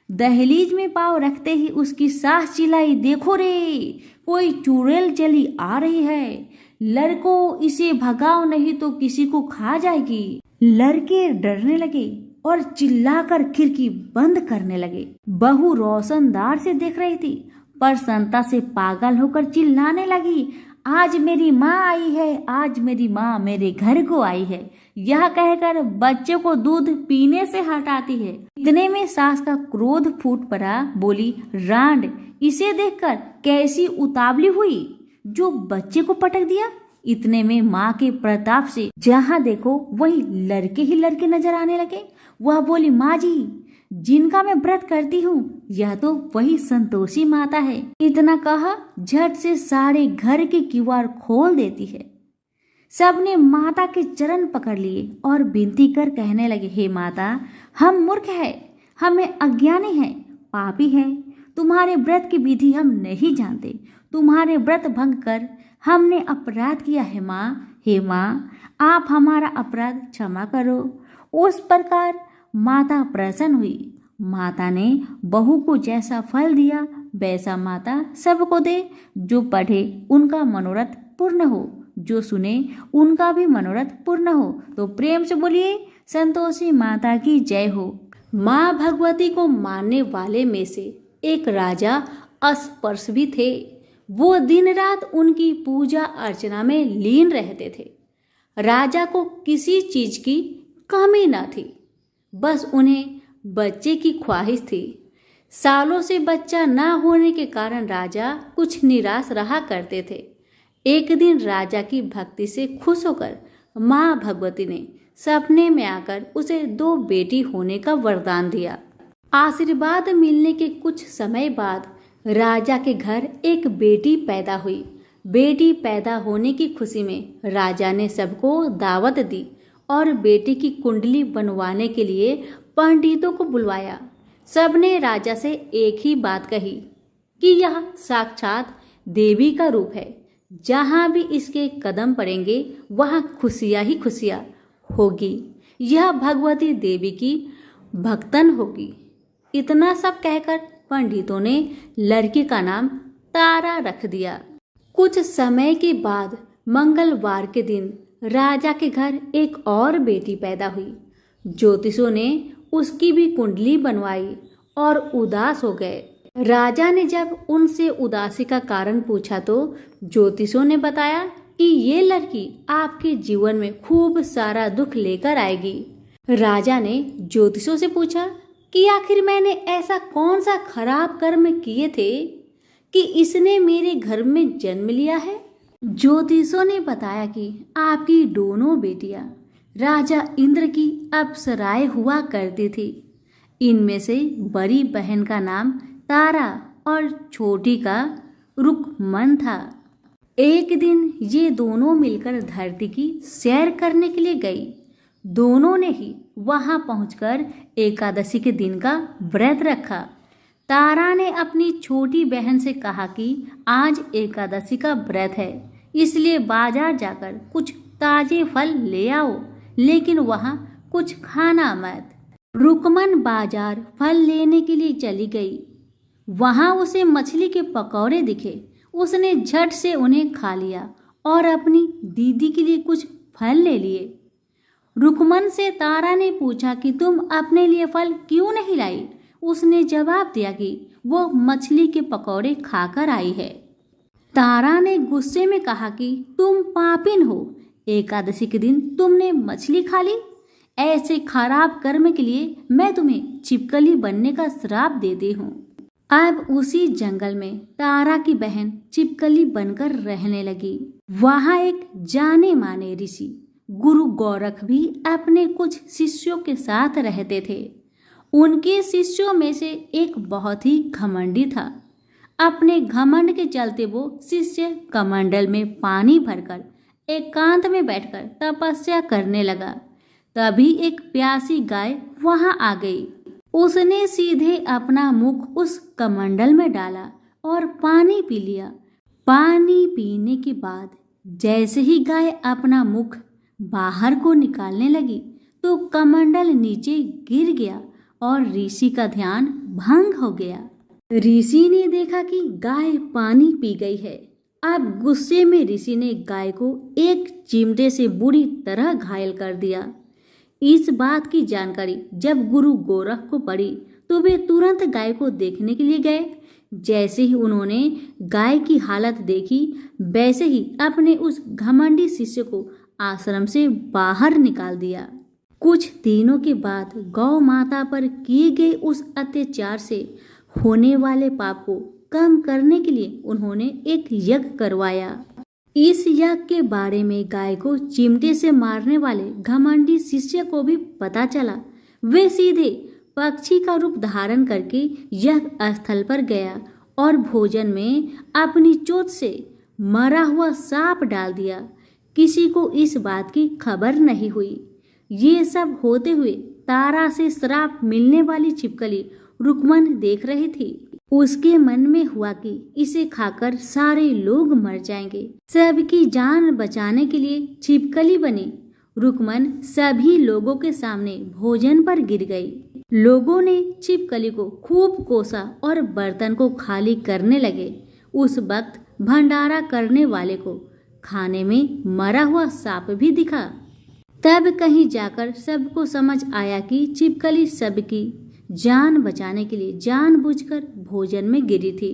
दहलीज में पांव रखते ही उसकी सास चिल्लाई, देखो रे, कोई चुड़ैल चली आ रही है, लड़को इसे भगाओ नहीं तो किसी को खा जाएगी। लड़के डरने लगे और चिल्लाकर खिड़की बंद करने लगे। बहू रोशनदार से देख रही थी, प्रसन्नता से पागल होकर चिल्लाने लगी, आज मेरी माँ आई है, आज मेरी माँ मेरे घर को आई है। यह कहकर बच्चे को दूध पीने से हटाती है। इतने में सास का क्रोध फूट पड़ा। बोली, रांड, इसे देखकर कैसी उतावली हुई जो बच्चे को पटक दिया। इतने में माँ के प्रताप से जहाँ देखो वही लड़के ही लड़के नजर आने लगे। वह बोली, माँ जी, जिनका मैं व्रत करती हूँ यह तो वही संतोषी माता है। इतना कहा झट से सारे घर के किवाड़ खोल देती है। सबने माता के चरण पकड़ लिए और विनती कर कहने लगे, हे माता, हम मूर्ख हैं, हमें अज्ञानी हैं, पापी हैं, तुम्हारे व्रत की विधि हम नहीं जानते, तुम्हारे व्रत भंग कर हमने अपराध किया है माँ। हे माँ, आप हमारा अपराध क्षमा करो। उस प्रकार माता प्रसन्न हुई। माता ने बहू को जैसा फल दिया वैसा माता सबको दे। जो पढ़े उनका मनोरथ पूर्ण हो, जो सुने उनका भी मनोरथ पूर्ण हो। तो प्रेम से बोलिए, संतोषी माता की जय हो। माँ भगवती को मानने वाले में से एक राजा अस्पर्श भी थे। वो दिन रात उनकी पूजा अर्चना में लीन रहते थे। राजा को किसी चीज की कमी न थी, बस उन्हें बच्चे की ख्वाहिश थी। सालों से बच्चा न होने के कारण राजा कुछ निराश रहा करते थे। एक दिन राजा की भक्ति से खुश होकर माँ भगवती ने सपने में आकर उसे 2 बेटी होने का वरदान दिया। आशीर्वाद मिलने के कुछ समय बाद राजा के घर एक बेटी पैदा हुई। बेटी पैदा होने की खुशी में राजा ने सबको दावत दी और बेटी की कुंडली बनवाने के लिए पंडितों को बुलवाया। सबने राजा से एक ही बात कही कि यह साक्षात देवी का रूप है, जहाँ भी इसके कदम पड़ेंगे वहाँ खुशियाँ ही खुशियाँ होगी, यह भगवती देवी की भक्तन होगी। इतना सब कहकर पंडितों ने लड़की का नाम तारा रख दिया। कुछ समय के बाद मंगलवार के दिन राजा के घर एक और बेटी पैदा हुई। ज्योतिषों ने उसकी भी कुंडली बनवाई और उदास हो गए। राजा ने जब उनसे उदासी का कारण पूछा तो ज्योतिषों ने बताया कि ये लड़की आपके जीवन में खूब सारा दुख लेकर आएगी। राजा ने ज्योतिषों से पूछा कि आखिर मैंने ऐसा कौन सा खराब कर्म किए थे कि इसने मेरे घर में जन्म लिया है। ज्योतिषों ने बताया कि आपकी दोनों बेटियां राजा इंद्र की अप्सराएं हुआ करती थी। इनमें से बड़ी बहन का नाम तारा और छोटी का रुकमन था। एक दिन ये दोनों मिलकर धरती की सैर करने के लिए गई। दोनों ने ही वहां पहुंचकर एकादशी के दिन का व्रत रखा। तारा ने अपनी छोटी बहन से कहा कि आज एकादशी का व्रत है, इसलिए बाजार जाकर कुछ ताजे फल ले आओ, लेकिन वहां कुछ खाना मत। रुकमन बाजार फल लेने के लिए चली गई। वहां उसे मछली के पकौड़े दिखे। उसने झट से उन्हें खा लिया और अपनी दीदी के लिए कुछ फल ले लिए। रुकमन से तारा ने पूछा कि तुम अपने लिए फल क्यों नहीं लाई। उसने जवाब दिया कि वो मछली के पकौड़े खाकर आई है। तारा ने गुस्से में कहा कि तुम पापिन हो, एकादशी के दिन तुमने मछली खा ली। ऐसे खराब कर्म के लिए मैं तुम्हें छिपकली बनने का श्राप देती हूँ। अब उसी जंगल में तारा की बहन छिपकली बनकर रहने लगी। वहाँ एक जाने माने ऋषि गुरु गोरख भी अपने कुछ शिष्यों के साथ रहते थे। उनके शिष्यों में से एक बहुत ही घमंडी था। अपने घमंड के चलते वो शिष्य कमंडल में पानी भरकर एकांत में बैठकर तपस्या करने लगा। तभी एक प्यासी गाय वहां आ गई। उसने सीधे अपना मुख उस कमंडल में डाला और पानी पी लिया। पानी पीने के बाद जैसे ही गाय अपना मुख बाहर को निकालने लगी तो कमंडल नीचे गिर गया और ऋषि का ध्यान भंग हो गया। ऋषि ने देखा कि गाय पानी पी गई है। अब गुस्से में ऋषि ने गाय को एक चिमटे से बुरी तरह घायल कर दिया। इस बात की जानकारी जब गुरु गोरख को पड़ी तो वे तुरंत गाय को देखने के लिए गए। जैसे ही उन्होंने गाय की हालत देखी वैसे ही अपने उस घमंडी शिष्य को आश्रम से बाहर निकाल दिया। कुछ दिनों के बाद गौ माता पर किए गए उस अत्याचार से होने वाले पाप को कम करने के लिए उन्होंने एक यज्ञ करवाया। इस यज्ञ के बारे में गाय को चिमटे से मारने वाले घमंडी शिष्य को भी पता चला। वे सीधे पक्षी का रूप धारण करके यज्ञ स्थल पर गया और भोजन में अपनी चोंच से मरा हुआ सांप डाल दिया। किसी को इस बात की खबर नहीं हुई। ये सब होते हुए तारा से श्राप मिलने वाली छिपकली रुकमन देख रही थी। उसके मन में हुआ कि इसे खाकर सारे लोग मर जाएंगे। सबकी जान बचाने के लिए छिपकली बनी। रुकमन सभी लोगों के सामने भोजन पर गिर गई। लोगों ने छिपकली को खूब कोसा और बर्तन को खाली करने लगे। उस वक्त भंडारा करने वाले को खाने में मरा हुआ सांप भी दिखा। तब कहीं जाकर सबको समझ आया कि छिपकली सबकी जान बचाने के लिए जानबूझकर भोजन में गिरी थी।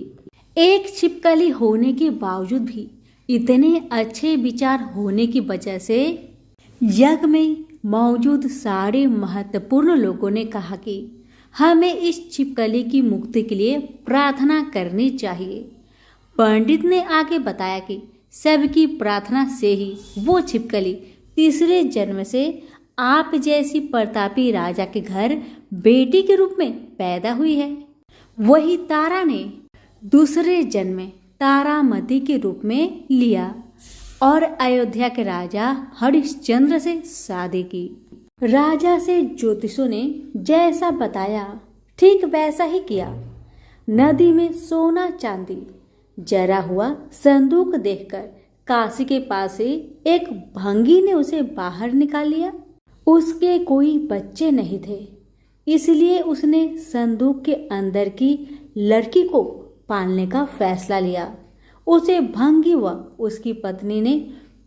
एक छिपकली होने के बावजूद भी इतने अच्छे विचार होने की वजह से यज्ञ में मौजूद सारे महत्वपूर्ण लोगों ने कहा कि हमें इस छिपकली की मुक्ति के लिए प्रार्थना करनी चाहिए। पंडित ने आगे बताया कि सबकी प्रार्थना से ही वो छिपकली तीसरे जन्म से आप जैसी प्रतापी राजा के घर बेटी के रूप में पैदा हुई है। वही तारा ने दूसरे जन्म में तारामती के रूप में लिया और अयोध्या के राजा हरिश्चंद्र से शादी की। राजा से ज्योतिषों ने जैसा बताया ठीक वैसा ही किया। नदी में सोना चांदी जरा हुआ संदूक देखकर काशी के पास से एक भंगी ने उसे बाहर निकाल लिया। उसके कोई बच्चे नहीं थे, इसलिए उसने संदूक के अंदर की लड़की को पालने का फैसला लिया। उसे भंगी व उसकी पत्नी ने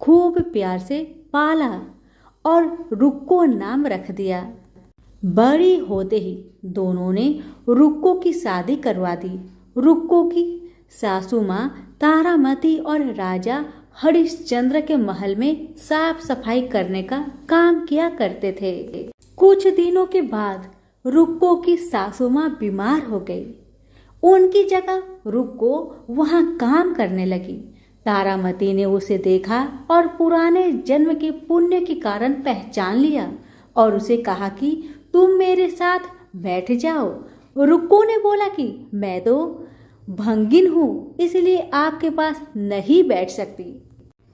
खूब प्यार से पाला और रुक्को नाम रख दिया। बड़ी होते ही दोनों ने रुक्को की शादी करवा दी। रुक्को की सासू माँ तारामती और राजा हरिश्चंद्र के महल में साफ सफाई करने का काम किया करते थे। कुछ दिनों के बाद रुक्को की सासू माँ बीमार हो गई। उनकी जगह रुक्को वहां काम करने लगी। तारामती ने उसे देखा और पुराने जन्म के पुण्य के कारण पहचान लिया और उसे कहा कि तुम मेरे साथ बैठ जाओ। रुक्को ने बोला कि मैं तो भंगिन हूँ, इसलिए आपके पास नहीं बैठ सकती।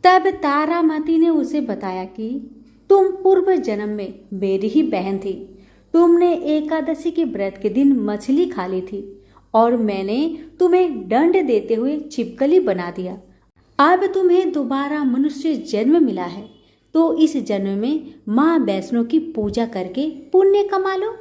तब तारामती ने उसे बताया कि तुम पूर्व जन्म में मेरी ही बहन थी। तुमने एकादशी के व्रत के दिन मछली खा ली थी और मैंने तुम्हें दंड देते हुए छिपकली बना दिया। अब तुम्हें दोबारा मनुष्य जन्म मिला है तो इस जन्म में माँ वैष्णो की पूजा करके पुण्य कमा लो।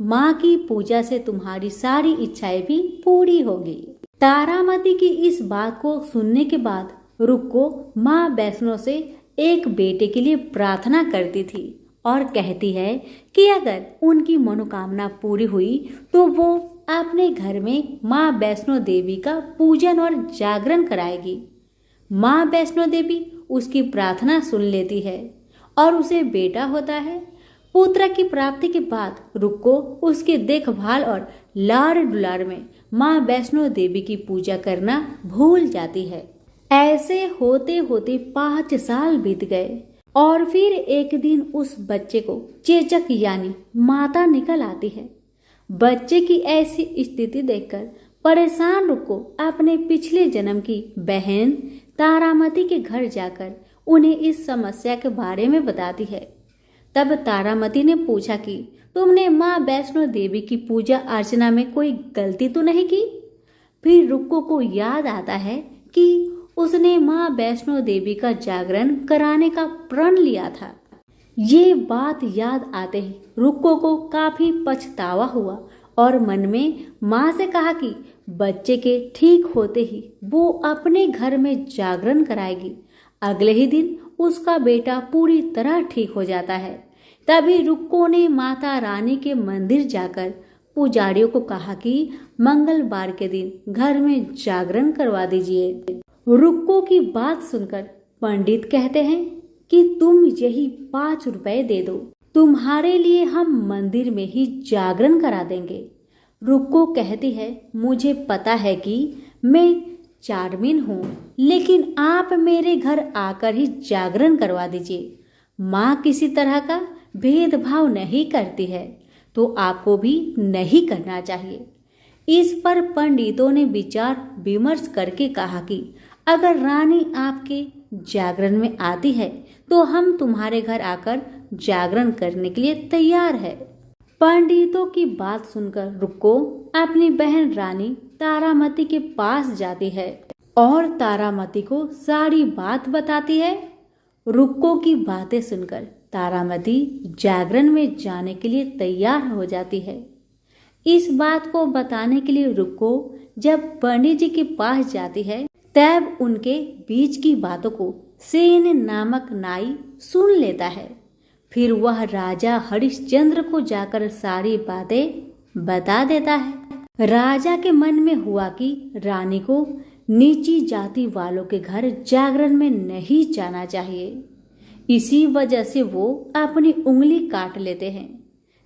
माँ की पूजा से तुम्हारी सारी इच्छाएं भी पूरी होगी। तारामती की इस बात को सुनने के बाद रुक्को माँ वैष्णो से एक बेटे के लिए प्रार्थना करती थी और कहती है कि अगर उनकी मनोकामना पूरी हुई तो वो अपने घर में माँ वैष्णो देवी का पूजन और जागरण कराएगी। माँ वैष्णो देवी उसकी प्रार्थना सुन लेती है और उसे बेटा होता है। पुत्र की प्राप्ति के बाद रुक्को उसकी देखभाल और लाड़ दुलार में माँ वैष्णो देवी की पूजा करना भूल जाती है। ऐसे होते होते 5 साल बीत गए और फिर एक दिन उस बच्चे को चेचक यानी माता निकल आती है। बच्चे की ऐसी स्थिति देखकर परेशान रुक्को अपने पिछले जन्म की बहन तारामती के घर जाकर उन्हें इस समस्या के बारे में बताती है। तब तारामती ने पूछा कि तुमने माँ वैष्णो देवी की पूजा अर्चना में कोई गलती तो नहीं की? फिर रुक्को को याद आता है कि उसने माँ वैष्णो देवी का जागरण कराने का प्रण लिया था। ये बात याद आते ही रुक्को को काफी पछतावा हुआ और मन में माँ से कहा कि बच्चे के ठीक होते ही वो अपने घर में जागरण कराएगी। अगले ही दिन उसका बेटा पूरी तरह ठीक हो जाता है। तभी रुक्को ने माता रानी के मंदिर जाकर पुजारियों को कहा कि मंगलवार के दिन घर में जागरण करवा दीजिए। रुक्को की बात सुनकर पंडित कहते हैं कि तुम यही 5 रुपए दे दो, तुम्हारे लिए हम मंदिर में ही जागरण करा देंगे। रुक्को कहती है, मुझे पता है कि मैं चार्मिन हूँ, लेकिन आप मेरे घर आकर ही जागरण करवा दीजिए। माँ किसी तरह का भेदभाव नहीं करती है, तो आपको भी नहीं करना चाहिए। इस पर पंडितों ने विचार विमर्श करके कहा कि अगर रानी आपके जागरण में आती है तो हम तुम्हारे घर आकर जागरण करने के लिए तैयार है। पंडितों की बात सुनकर रुक्को अपनी बहन रानी तारामती के पास जाती है और तारामती को सारी बात बताती है। रुक्को की बातें सुनकर तारामती जागरण में जाने के लिए तैयार हो जाती है। इस बात को बताने के लिए रुक्को जब पंडित जी के पास जाती है तब उनके बीच की बातों को सेन नामक नाई सुन लेता है। फिर वह राजा हरिश्चंद्र को जाकर सारी बातें बता देता है। राजा के मन में हुआ कि रानी को नीची जाति वालों के घर जागरण में नहीं जाना चाहिए। इसी वजह से वो अपनी उंगली काट लेते हैं,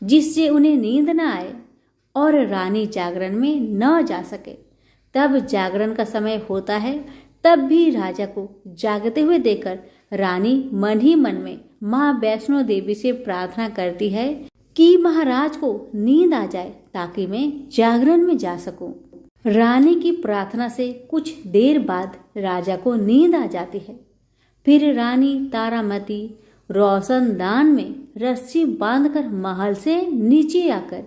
जिससे उन्हें नींद न आए और रानी जागरण में न जा सके। तब जागरण का समय होता है, तब भी राजा को जागते हुए देखकर रानी मन ही मन में माँ वैष्णो देवी से प्रार्थना करती है कि महाराज को नींद आ जाए ताकि मैं जागरण में जा सकूं। रानी की प्रार्थना से कुछ देर बाद राजा को नींद आ जाती है। फिर रानी तारामती रोशनदान में रस्सी बांधकर महल से नीचे आकर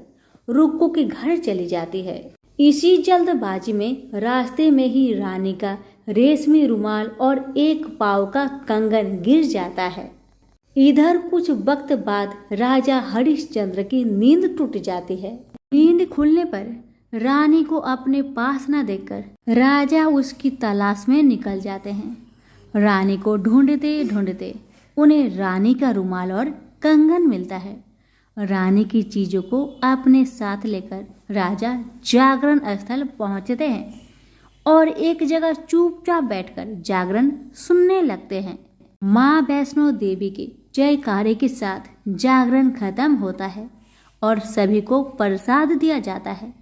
रुक्को के घर चली जाती है। इसी जल्दबाजी में रास्ते में ही रानी का रेशमी रुमाल और एक पाव का कंगन गिर जाता है। इधर कुछ वक्त बाद राजा हरिश्चंद्र की नींद टूट जाती है। नींद खुलने पर रानी को अपने पास न देखकर राजा उसकी तलाश में निकल जाते हैं। रानी को ढूंढते ढूंढते उन्हें रानी का रुमाल और कंगन मिलता है। रानी की चीजों को अपने साथ लेकर राजा जागरण स्थल पहुंचते हैं और एक जगह चुपचाप बैठकर जागरण सुनने लगते हैं। माँ वैष्णो देवी के जयकारे के साथ जागरण खत्म होता है और सभी को प्रसाद दिया जाता है।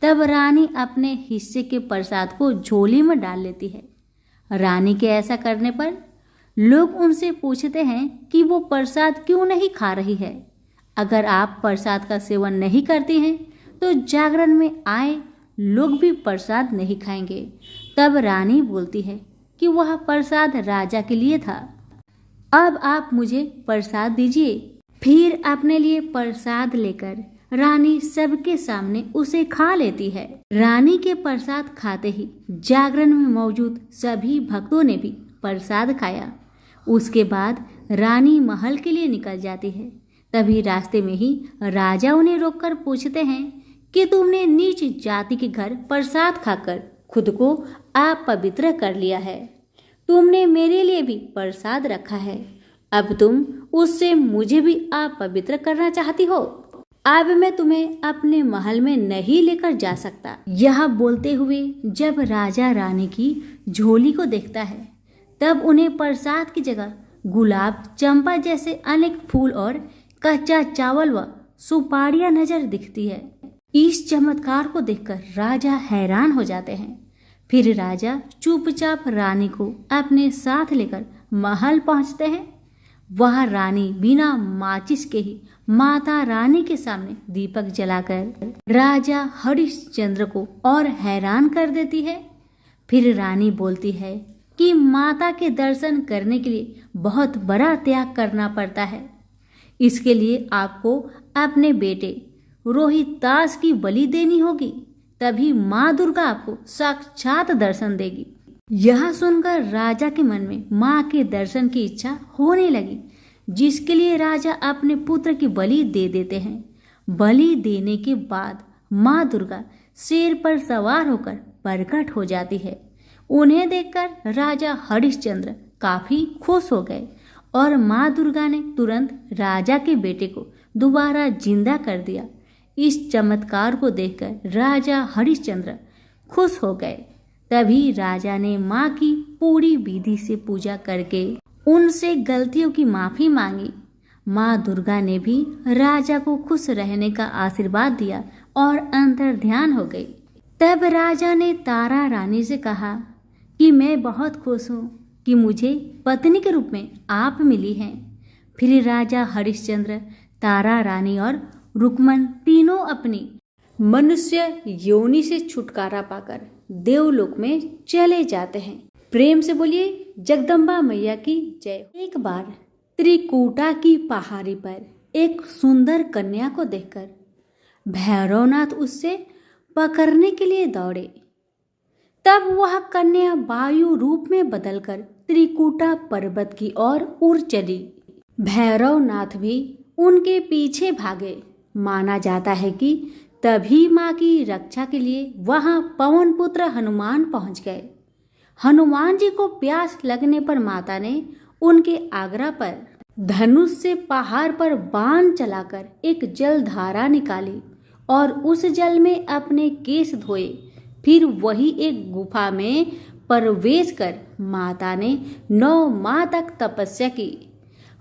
तब रानी अपने हिस्से के प्रसाद को झोली में डाल लेती है। रानी के ऐसा करने पर लोग उनसे पूछते हैं कि वो प्रसाद क्यों नहीं खा रही है। अगर आप प्रसाद का सेवन नहीं करती हैं तो जागरण में आए लोग भी प्रसाद नहीं खाएंगे। तब रानी बोलती है कि वह प्रसाद राजा के लिए था, अब आप मुझे प्रसाद दीजिए। फिर अपने लिए प्रसाद लेकर रानी सबके सामने उसे खा लेती है। रानी के प्रसाद खाते ही जागरण में मौजूद सभी भक्तों ने भी प्रसाद खाया। उसके बाद रानी महल के लिए निकल जाती है। तभी रास्ते में ही राजा उन्हें रोककर पूछते हैं कि तुमने नीच जाति के घर प्रसाद खाकर खुद को अपवित्र कर लिया है। तुमने मेरे लिए भी प्रसाद रखा है, अब तुम उससे मुझे भी अपवित्र करना चाहती हो। अब मैं तुम्हें अपने महल में नहीं लेकर जा सकता। यह बोलते हुए जब राजा रानी की झोली को देखता है तब उन्हें प्रसाद की जगह गुलाब, चंपा जैसे अनेक फूल और कच्चा चावल व सुपारियां नजर दिखती है। इस चमत्कार को देखकर राजा हैरान हो जाते हैं। फिर राजा चुपचाप रानी को अपने साथ लेकर महल पहुंचते हैं। वहां रानी बिना माचिस के ही माता रानी के सामने दीपक जलाकर राजा हरिश्चंद्र को और हैरान कर देती है। फिर रानी बोलती है कि माता के दर्शन करने के लिए बहुत बड़ा त्याग करना पड़ता है। इसके लिए आपको अपने बेटे रोहितास की बलि देनी होगी, तभी माँ दुर्गा आपको साक्षात दर्शन देगी। यह सुनकर राजा के मन में माँ के दर्शन की इच्छा होने लगी, जिसके लिए राजा अपने पुत्र की बलि दे देते हैं। बलि देने के बाद माँ दुर्गा शेर पर सवार होकर प्रकट हो जाती है। उन्हें देखकर राजा हरिश्चंद्र काफी खुश हो गए और माँ दुर्गा ने तुरंत राजा के बेटे को दोबारा जिंदा कर दिया। इस चमत्कार को देखकर राजा हरिश्चंद्र खुश हो गए। तभी राजा ने माँ की पूरी विधि से पूजा करके उनसे गलतियों की माफी मांगी। माँ दुर्गा ने भी राजा को खुश रहने का आशीर्वाद दिया और अंतर्ध्यान हो गई। तब राजा ने तारा रानी से कहा कि मैं बहुत खुश हूँ कि मुझे पत्नी के रूप में आप मिली हैं। फिर राजा हरिश्चंद्र, तारा रानी और रुक्मन तीनों अपनी मनुष्य योनि से छुटकारा पाकर देवलोक में चले जाते हैं। प्रेम से बोलिए जगदम्बा मैया की जय। एक बार त्रिकूटा की पहाड़ी पर एक सुंदर कन्या को देखकर भैरवनाथ उससे पकड़ने के लिए दौड़े। तब वह कन्या वायु रूप में बदलकर त्रिकूटा पर्वत की ओर उड़ चली। भैरवनाथ भी उनके पीछे भागे। माना जाता है कि तभी माँ की रक्षा के लिए वहां पवन पुत्र हनुमान पहुंच गए। हनुमान जी को प्यास लगने पर माता ने उनके आग्रह पर धनुष से पहाड़ पर बाण चलाकर एक जलधारा निकाली और उस जल में अपने केश धोए। फिर वही एक गुफा में प्रवेश कर माता ने 9 माह तक तपस्या की।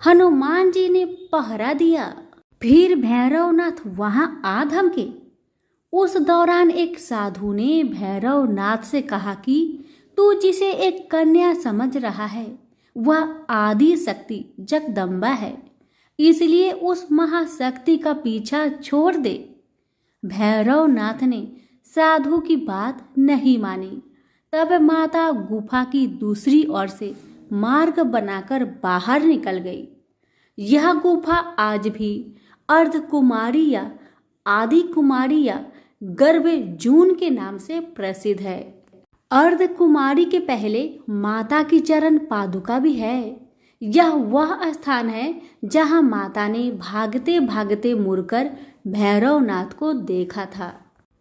हनुमान जी ने पहरा दिया। फिर भैरवनाथ वहां आ धमके। उस दौरान एक साधु ने भैरवनाथ से कहा कि तू जिसे एक कन्या समझ रहा है वह आदि शक्ति जगदम्बा है, इसलिए उस महाशक्ति का पीछा छोड़ दे। भैरवनाथ ने साधु की बात नहीं मानी। तब माता गुफा की दूसरी ओर से मार्ग बनाकर बाहर निकल गई। यह गुफा आज भी अर्धकुमारी या आदि कुमारी या गर्भ जून के नाम से प्रसिद्ध है। अर्धकुमारी के पहले माता की चरण पादुका भी है। यह वह स्थान है जहां माता ने भागते भागते मुड़कर भैरवनाथ को देखा था।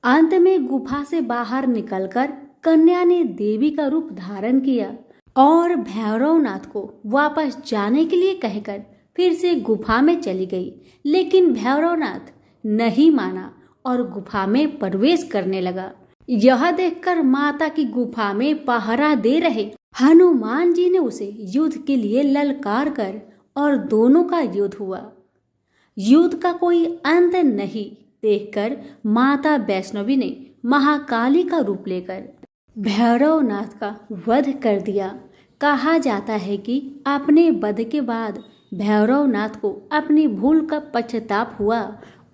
अंत में गुफा से बाहर निकलकर कन्या ने देवी का रूप धारण किया और भैरवनाथ को वापस जाने के लिए कहकर फिर से गुफा में चली गई। लेकिन भैरवनाथ नहीं माना और गुफा में प्रवेश करने लगा। यह देखकर माता की गुफा में पहरा दे रहे हनुमान जी ने उसे युद्ध के लिए ललकार कर और दोनों का युद्ध हुआ। युद्ध का कोई अंत नहीं देखकर माता वैष्णवी ने महाकाली का रूप लेकर भैरवनाथ का वध कर दिया। कहा जाता है कि अपने वध के बाद भैरवनाथ को अपनी भूल का पश्चाताप हुआ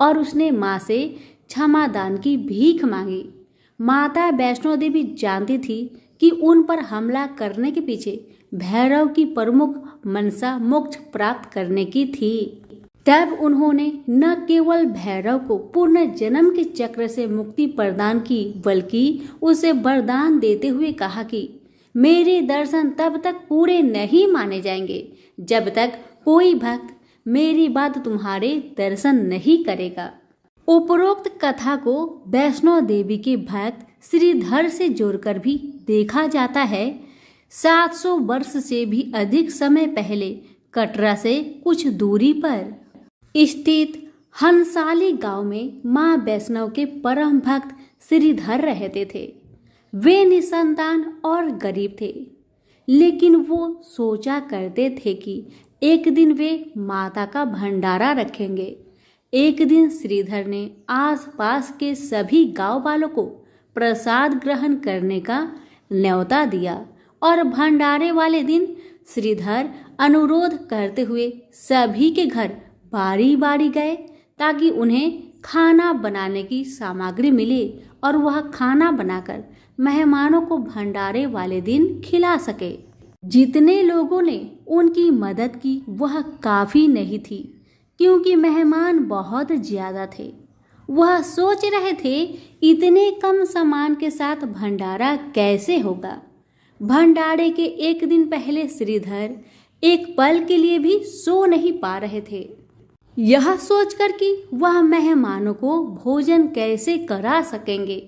और उसने माँ से क्षमादान की भीख मांगी। माता वैष्णो देवी जानती थी कि उन पर हमला करने के पीछे भैरव की प्रमुख मनसा मोक्ष प्राप्त करने की थी। तब उन्होंने न केवल भैरव को पूर्ण जन्म के चक्र से मुक्ति प्रदान की, बल्कि उसे वरदान देते हुए कहा कि मेरे दर्शन तब तक पूरे नहीं माने जाएंगे जब तक कोई भक्त मेरी बात तुम्हारे दर्शन नहीं करेगा। उपरोक्त कथा को वैष्णो देवी के भक्त श्रीधर से जोड़कर भी देखा जाता है। 700 वर्ष से भी अधिक समय पहले कटरा से कुछ दूरी पर स्थित हंसाली गांव में मां वैष्णव के परम भक्त श्रीधर रहते थे। वे निसंतान और गरीब थे। लेकिन वो सोचा करते थे कि एक दिन वे माता का भंडारा रखेंगे। एक दिन श्रीधर ने आसपास के सभी गांव वालों को प्रसाद ग्रहण करने का न्योता दिया और भंडारे वाले दिन श्रीधर अनुरोध करते हुए सभी के घर बारी बारी गए ताकि उन्हें खाना बनाने की सामग्री मिले और वह खाना बनाकर मेहमानों को भंडारे वाले दिन खिला सके। जितने लोगों ने उनकी मदद की वह काफी नहीं थी, क्योंकि मेहमान बहुत ज्यादा थे। वह सोच रहे थे इतने कम सामान के साथ भंडारा कैसे होगा। भंडारे के एक दिन पहले श्रीधर एक पल के लिए भी सो नहीं पा रहे थे, यह सोचकर कि वह मेहमानों को भोजन कैसे करा सकेंगे।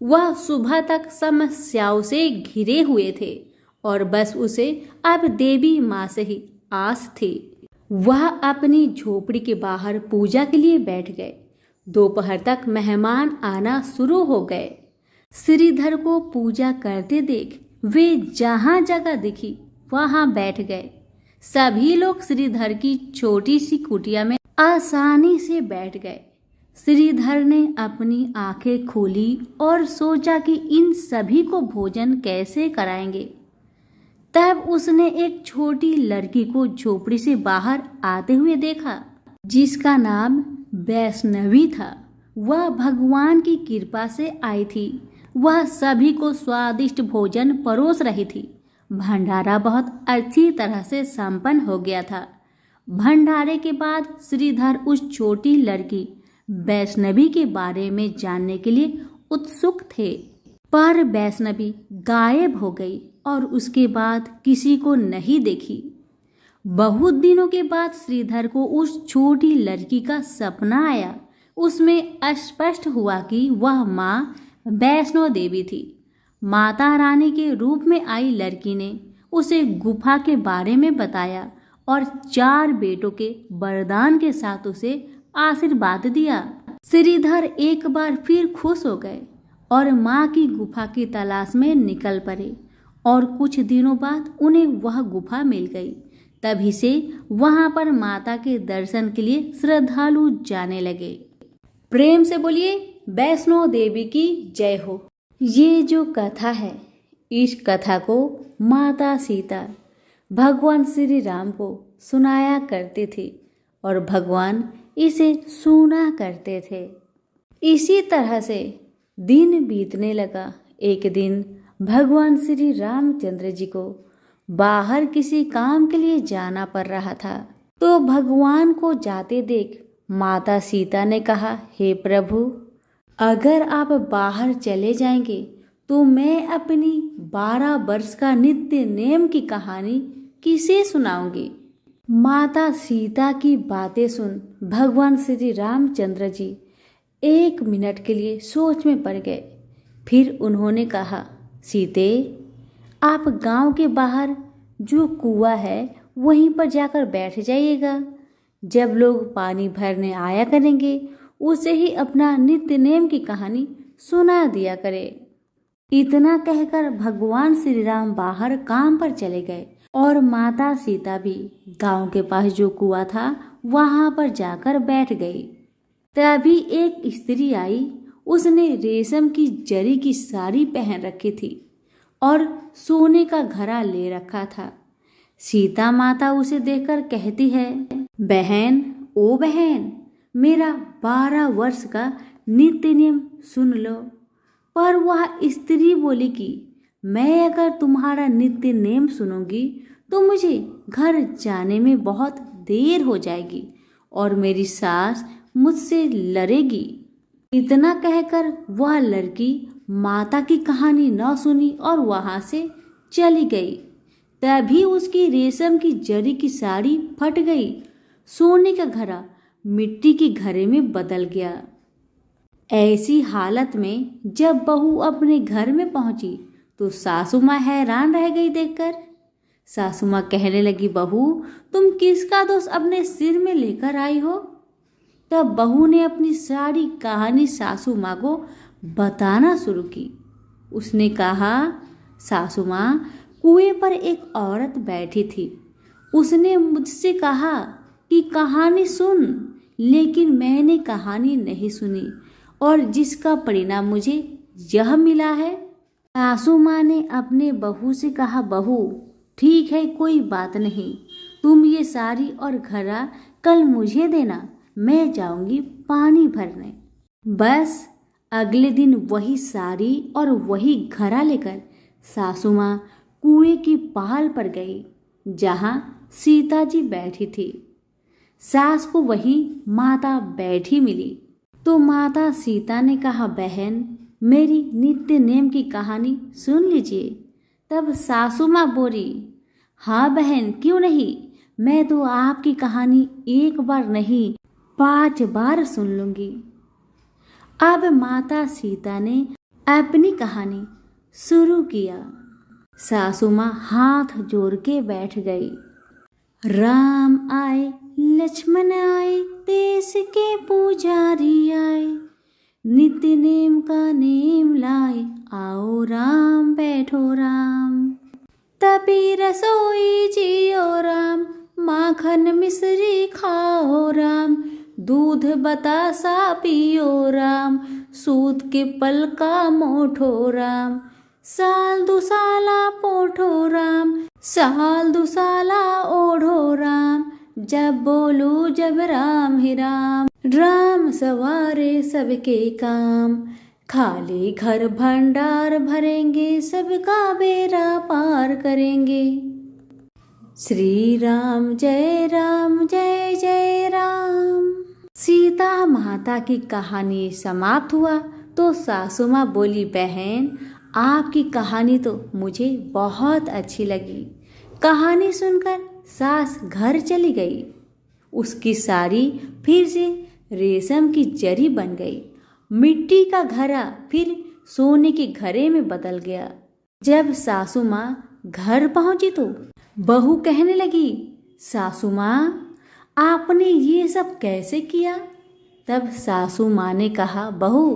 वह सुबह तक समस्याओं से घिरे हुए थे और बस उसे अब देवी माँ से ही आस थी। वह अपनी झोपड़ी के बाहर पूजा के लिए बैठ गए। दोपहर तक मेहमान आना शुरू हो गए। श्रीधर को पूजा करते देख वे जहाँ जगह दिखी वहाँ बैठ गए। सभी लोग श्रीधर की छोटी सी कुटिया में आसानी से बैठ गए। श्रीधर ने अपनी आंखें खोली और सोचा कि इन सभी को भोजन कैसे कराएंगे। तब उसने एक छोटी लड़की को झोपड़ी से बाहर आते हुए देखा, जिसका नाम वैष्णवी था। वह भगवान की कृपा से आई थी। वह सभी को स्वादिष्ट भोजन परोस रही थी। भंडारा बहुत अच्छी तरह से संपन्न हो गया था। भंडारे के बाद श्रीधर उस छोटी लड़की वैष्णवी के बारे में जानने के लिए उत्सुक थे, पर वैष्णवी गायब हो गई और उसके बाद किसी को नहीं देखी। बहुत दिनों के बाद श्रीधर को उस छोटी लड़की का सपना आया। उसमें स्पष्ट हुआ कि वह माँ वैष्णो देवी थी। माता रानी के रूप में आई लड़की ने उसे गुफा के बारे में बताया और 4 बेटों के वरदान के साथ उसे आशीर्वाद दिया। श्रीधर एक बार फिर खुश हो गए और माँ की गुफा की तलाश में निकल पड़े और कुछ दिनों बाद उन्हें वह गुफा मिल गई। तभी से वहां पर माता के दर्शन के लिए श्रद्धालु जाने लगे। प्रेम से बोलिए वैष्णो देवी की जय हो। ये जो कथा है, इस कथा को माता सीता भगवान श्री राम को सुनाया करते थे और भगवान इसे सुना करते थे। इसी तरह से दिन बीतने लगा। एक दिन भगवान श्री रामचंद्र जी को बाहर किसी काम के लिए जाना पड़ रहा था, तो भगवान को जाते देख माता सीता ने कहा, हे प्रभु, अगर आप बाहर चले जाएंगे तो मैं अपनी 12 वर्ष का नित्य नेम की कहानी किसे सुनाऊंगी। माता सीता की बातें सुन भगवान श्री रामचंद्र जी 1 मिनट के लिए सोच में पड़ गए। फिर उन्होंने कहा, सीते, आप गांव के बाहर जो कुआं है वहीं पर जाकर बैठ जाइएगा। जब लोग पानी भरने आया करेंगे उसे ही अपना नित्य नेम की कहानी सुना दिया करे। इतना कहकर भगवान श्री राम बाहर काम पर चले गए और माता सीता भी गांव के पास जो कुआं था वहां पर जाकर बैठ गई। तभी एक स्त्री आई। उसने रेशम की जरी की साड़ी पहन रखी थी और सोने का घड़ा ले रखा था। सीता माता उसे देखकर कहती है, बहन, ओ बहन, मेरा 12 वर्ष का नित्य नियम सुन लो। पर वह स्त्री बोली कि मैं अगर तुम्हारा नित्य नेम सुनूंगी तो मुझे घर जाने में बहुत देर हो जाएगी और मेरी सास मुझसे लड़ेगी। इतना कहकर वह लड़की माता की कहानी न सुनी और वहां से चली गई। तभी उसकी रेशम की जरी की साड़ी फट गई। सोने का घड़ा मिट्टी के घड़े में बदल गया। ऐसी हालत में जब बहू अपने घर में पहुंची तो सासू माँ हैरान रह गई देखकर। सासू माँ कहने लगी, बहू, तुम किसका दोष अपने सिर में लेकर आई हो? तब बहू ने अपनी सारी कहानी सासू माँ को बताना शुरू की। उसने कहा, सासू माँ, कुएं पर एक औरत बैठी थी। उसने मुझसे कहा कि कहानी सुन, लेकिन मैंने कहानी नहीं सुनी और जिसका परिणाम मुझे यह मिला है। सासू माँ ने अपने बहू से कहा, बहू ठीक है, कोई बात नहीं, तुम ये साड़ी और घड़ा कल मुझे देना, मैं जाऊंगी पानी भरने। बस अगले दिन वही साड़ी और वही घड़ा लेकर सासू माँ कुएं की पहाड़ पर गई जहाँ सीता जी बैठी थी। सास को वही माता बैठी मिली तो माता सीता ने कहा, बहन मेरी नित्य नेम की कहानी सुन लीजिए। तब सासू माँ बोली, हाँ बहन क्यों नहीं, मैं तो आपकी कहानी एक बार नहीं 5 बार सुन लूंगी। अब माता सीता ने अपनी कहानी शुरू किया। सासू माँ हाथ जोड़ के बैठ गई। राम आए लक्ष्मण आए, देश के पुजारी आए, नित्य नेम का नेम लाए, आओ राम बैठो राम। तपी रसोई जियो राम, माखन मिश्री खाओ राम, दूध बतासा पियो राम, सूत के पल का मोठो राम, साल दुसाला पोठो राम, साल दुसाला ओढ़ो राम, जब बोलू जब राम ही राम, राम सवारे सबके काम, खाली घर भंडार भरेंगे, सबका बेड़ा पार करेंगे। श्री राम जय जय राम। सीता माता की कहानी समाप्त हुआ तो सासू माँ बोली, बहन आपकी कहानी तो मुझे बहुत अच्छी लगी। कहानी सुनकर सास घर चली गई। उसकी साड़ी फिर से रेशम की जरी बन गई। मिट्टी का घड़ा फिर सोने के घड़े में बदल गया। जब सासू माँ घर पहुंची तो बहू कहने लगी, सासू माँ आपने ये सब कैसे किया? तब सासू माँ ने कहा, बहू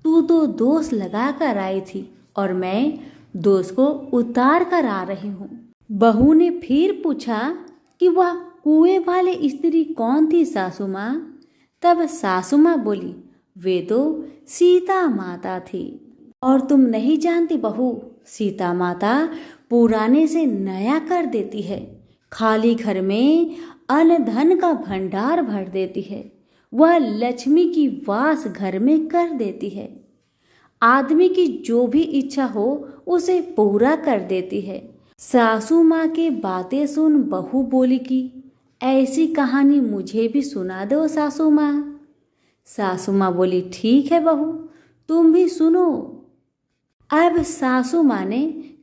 तू तो दोष लगा कर आई थी और मैं दोष को उतार कर आ रही हूँ। बहू ने फिर पूछा कि वह कुएं वाले स्त्री कौन थी सासू माँ? तब सासू माँ बोली, वे तो सीता माता थी। और तुम नहीं जानती बहू, सीता माता पुराने से नया कर देती है। खाली घर में अन्न धन का भंडार भर देती है। वह लक्ष्मी की वास घर में कर देती है। आदमी की जो भी इच्छा हो उसे पूरा कर देती है। सासू माँ के बातें सुन बहू बोली कि ऐसी कहानी मुझे भी सुना दो सासू माँ। सासू माँ बोली, ठीक है बहू, तुम भी सुनो। अब सासू माँ ने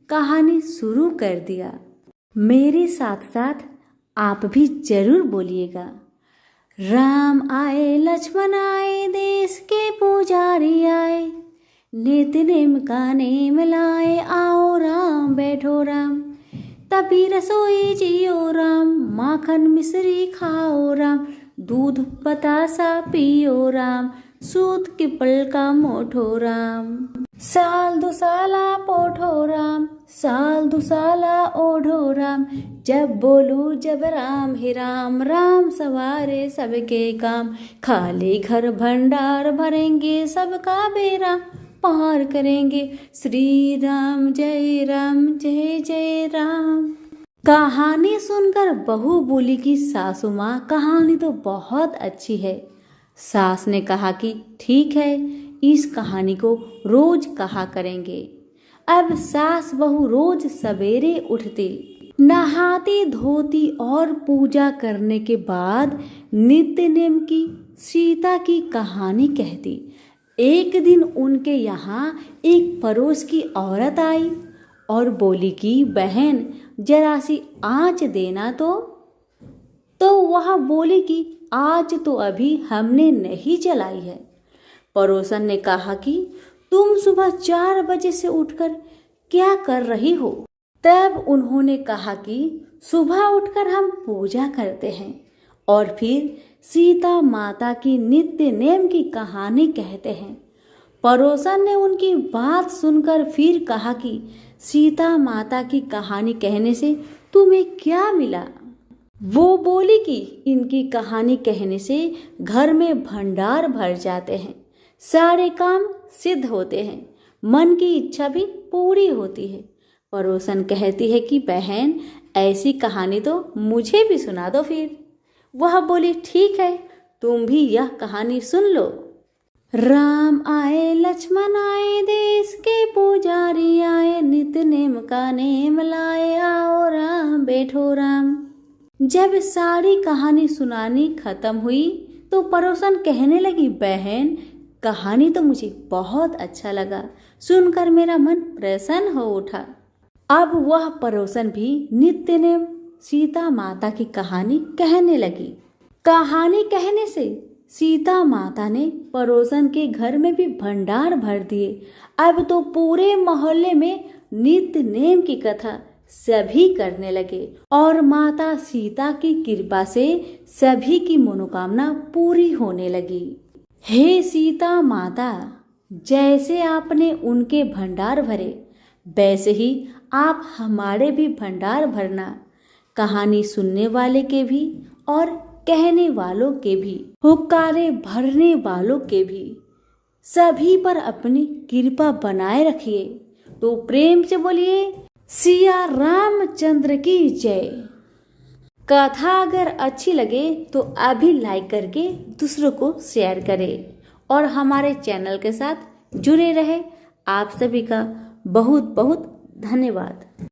कहानी शुरू कर दिया। मेरे साथ साथ आप भी जरूर बोलिएगा। राम आए लक्ष्मण आए, देश के पुजारी आए, नित्य नेम का नेम लाए, आओ राम बैठो राम। तपी रसोई जियो राम, माखन मिश्री खाओ राम, दूध बतासा पियो राम, सूत के पल का मोठो राम, साल दुसाला पोठो राम, साल दुसाला ओढ़ो राम, जब बोलू जब राम ही राम, राम सवारे सबके काम, खाली घर भंडार भरेंगे, सबका बेड़ा पार करेंगे। श्री राम जय जय राम। कहानी सुनकर बहू बोली कि सासू माँ कहानी तो बहुत अच्छी है। सास ने कहा कि ठीक है, इस कहानी को रोज कहा करेंगे। अब सास बहू रोज सवेरे उठती, नहाती धोती और पूजा करने के बाद नित्य नेम की सीता की कहानी कहती। एक दिन उनके यहाँ एक पड़ोस की औरत आई और बोली कि बहन जरा सी आँच देना तो वह बोली कि आज तो अभी हमने नहीं जलाई है। पड़ोसन ने कहा कि तुम सुबह 4 बजे से उठकर क्या कर रही हो? तब उन्होंने कहा कि सुबह उठकर हम पूजा करते हैं और फिर सीता माता की नित्य नेम की कहानी कहते हैं। पड़ोसन ने उनकी बात सुनकर फिर कहा कि सीता माता की कहानी कहने से तुम्हें क्या मिला? वो बोली कि इनकी कहानी कहने से घर में भंडार भर जाते हैं, सारे काम सिद्ध होते हैं, मन की इच्छा भी पूरी होती है। पड़ोसन कहती है कि बहन, ऐसी कहानी तो मुझे भी सुना दो फिर। वह बोली, ठीक है, तुम भी यह कहानी सुन लो। राम आए, लक्ष्मण आए, देश के पुजारी आए, नित नेम का नेम लाए, आओ राम बैठो राम। जब सारी कहानी सुनानी खत्म हुई तो पड़ोसन कहने लगी, बहन, कहानी तो मुझे बहुत अच्छा लगा, सुनकर मेरा मन प्रसन्न हो उठा। अब वह पड़ोसन भी नित्य नेम सीता माता की कहानी कहने लगी। कहानी कहने से सीता माता ने पड़ोसन के घर में भी भंडार भर दिए। अब तो पूरे मोहल्ले में नित्य नेम की कथा सभी करने लगे और माता सीता की कृपा से सभी की मनोकामना पूरी होने लगी। हे सीता माता, जैसे आपने उनके भंडार भरे, वैसे ही आप हमारे भी भंडार भरना, कहानी सुनने वाले के भी और कहने वालों के भी, हुक्कारे भरने वालों के भी, सभी पर अपनी कृपा बनाए रखिए। तो प्रेम से बोलिए, सिया रामचंद्र की जय। कथा अगर अच्छी लगे तो अभी लाइक करके दूसरों को शेयर करें और हमारे चैनल के साथ जुड़े रहे। आप सभी का बहुत बहुत धन्यवाद।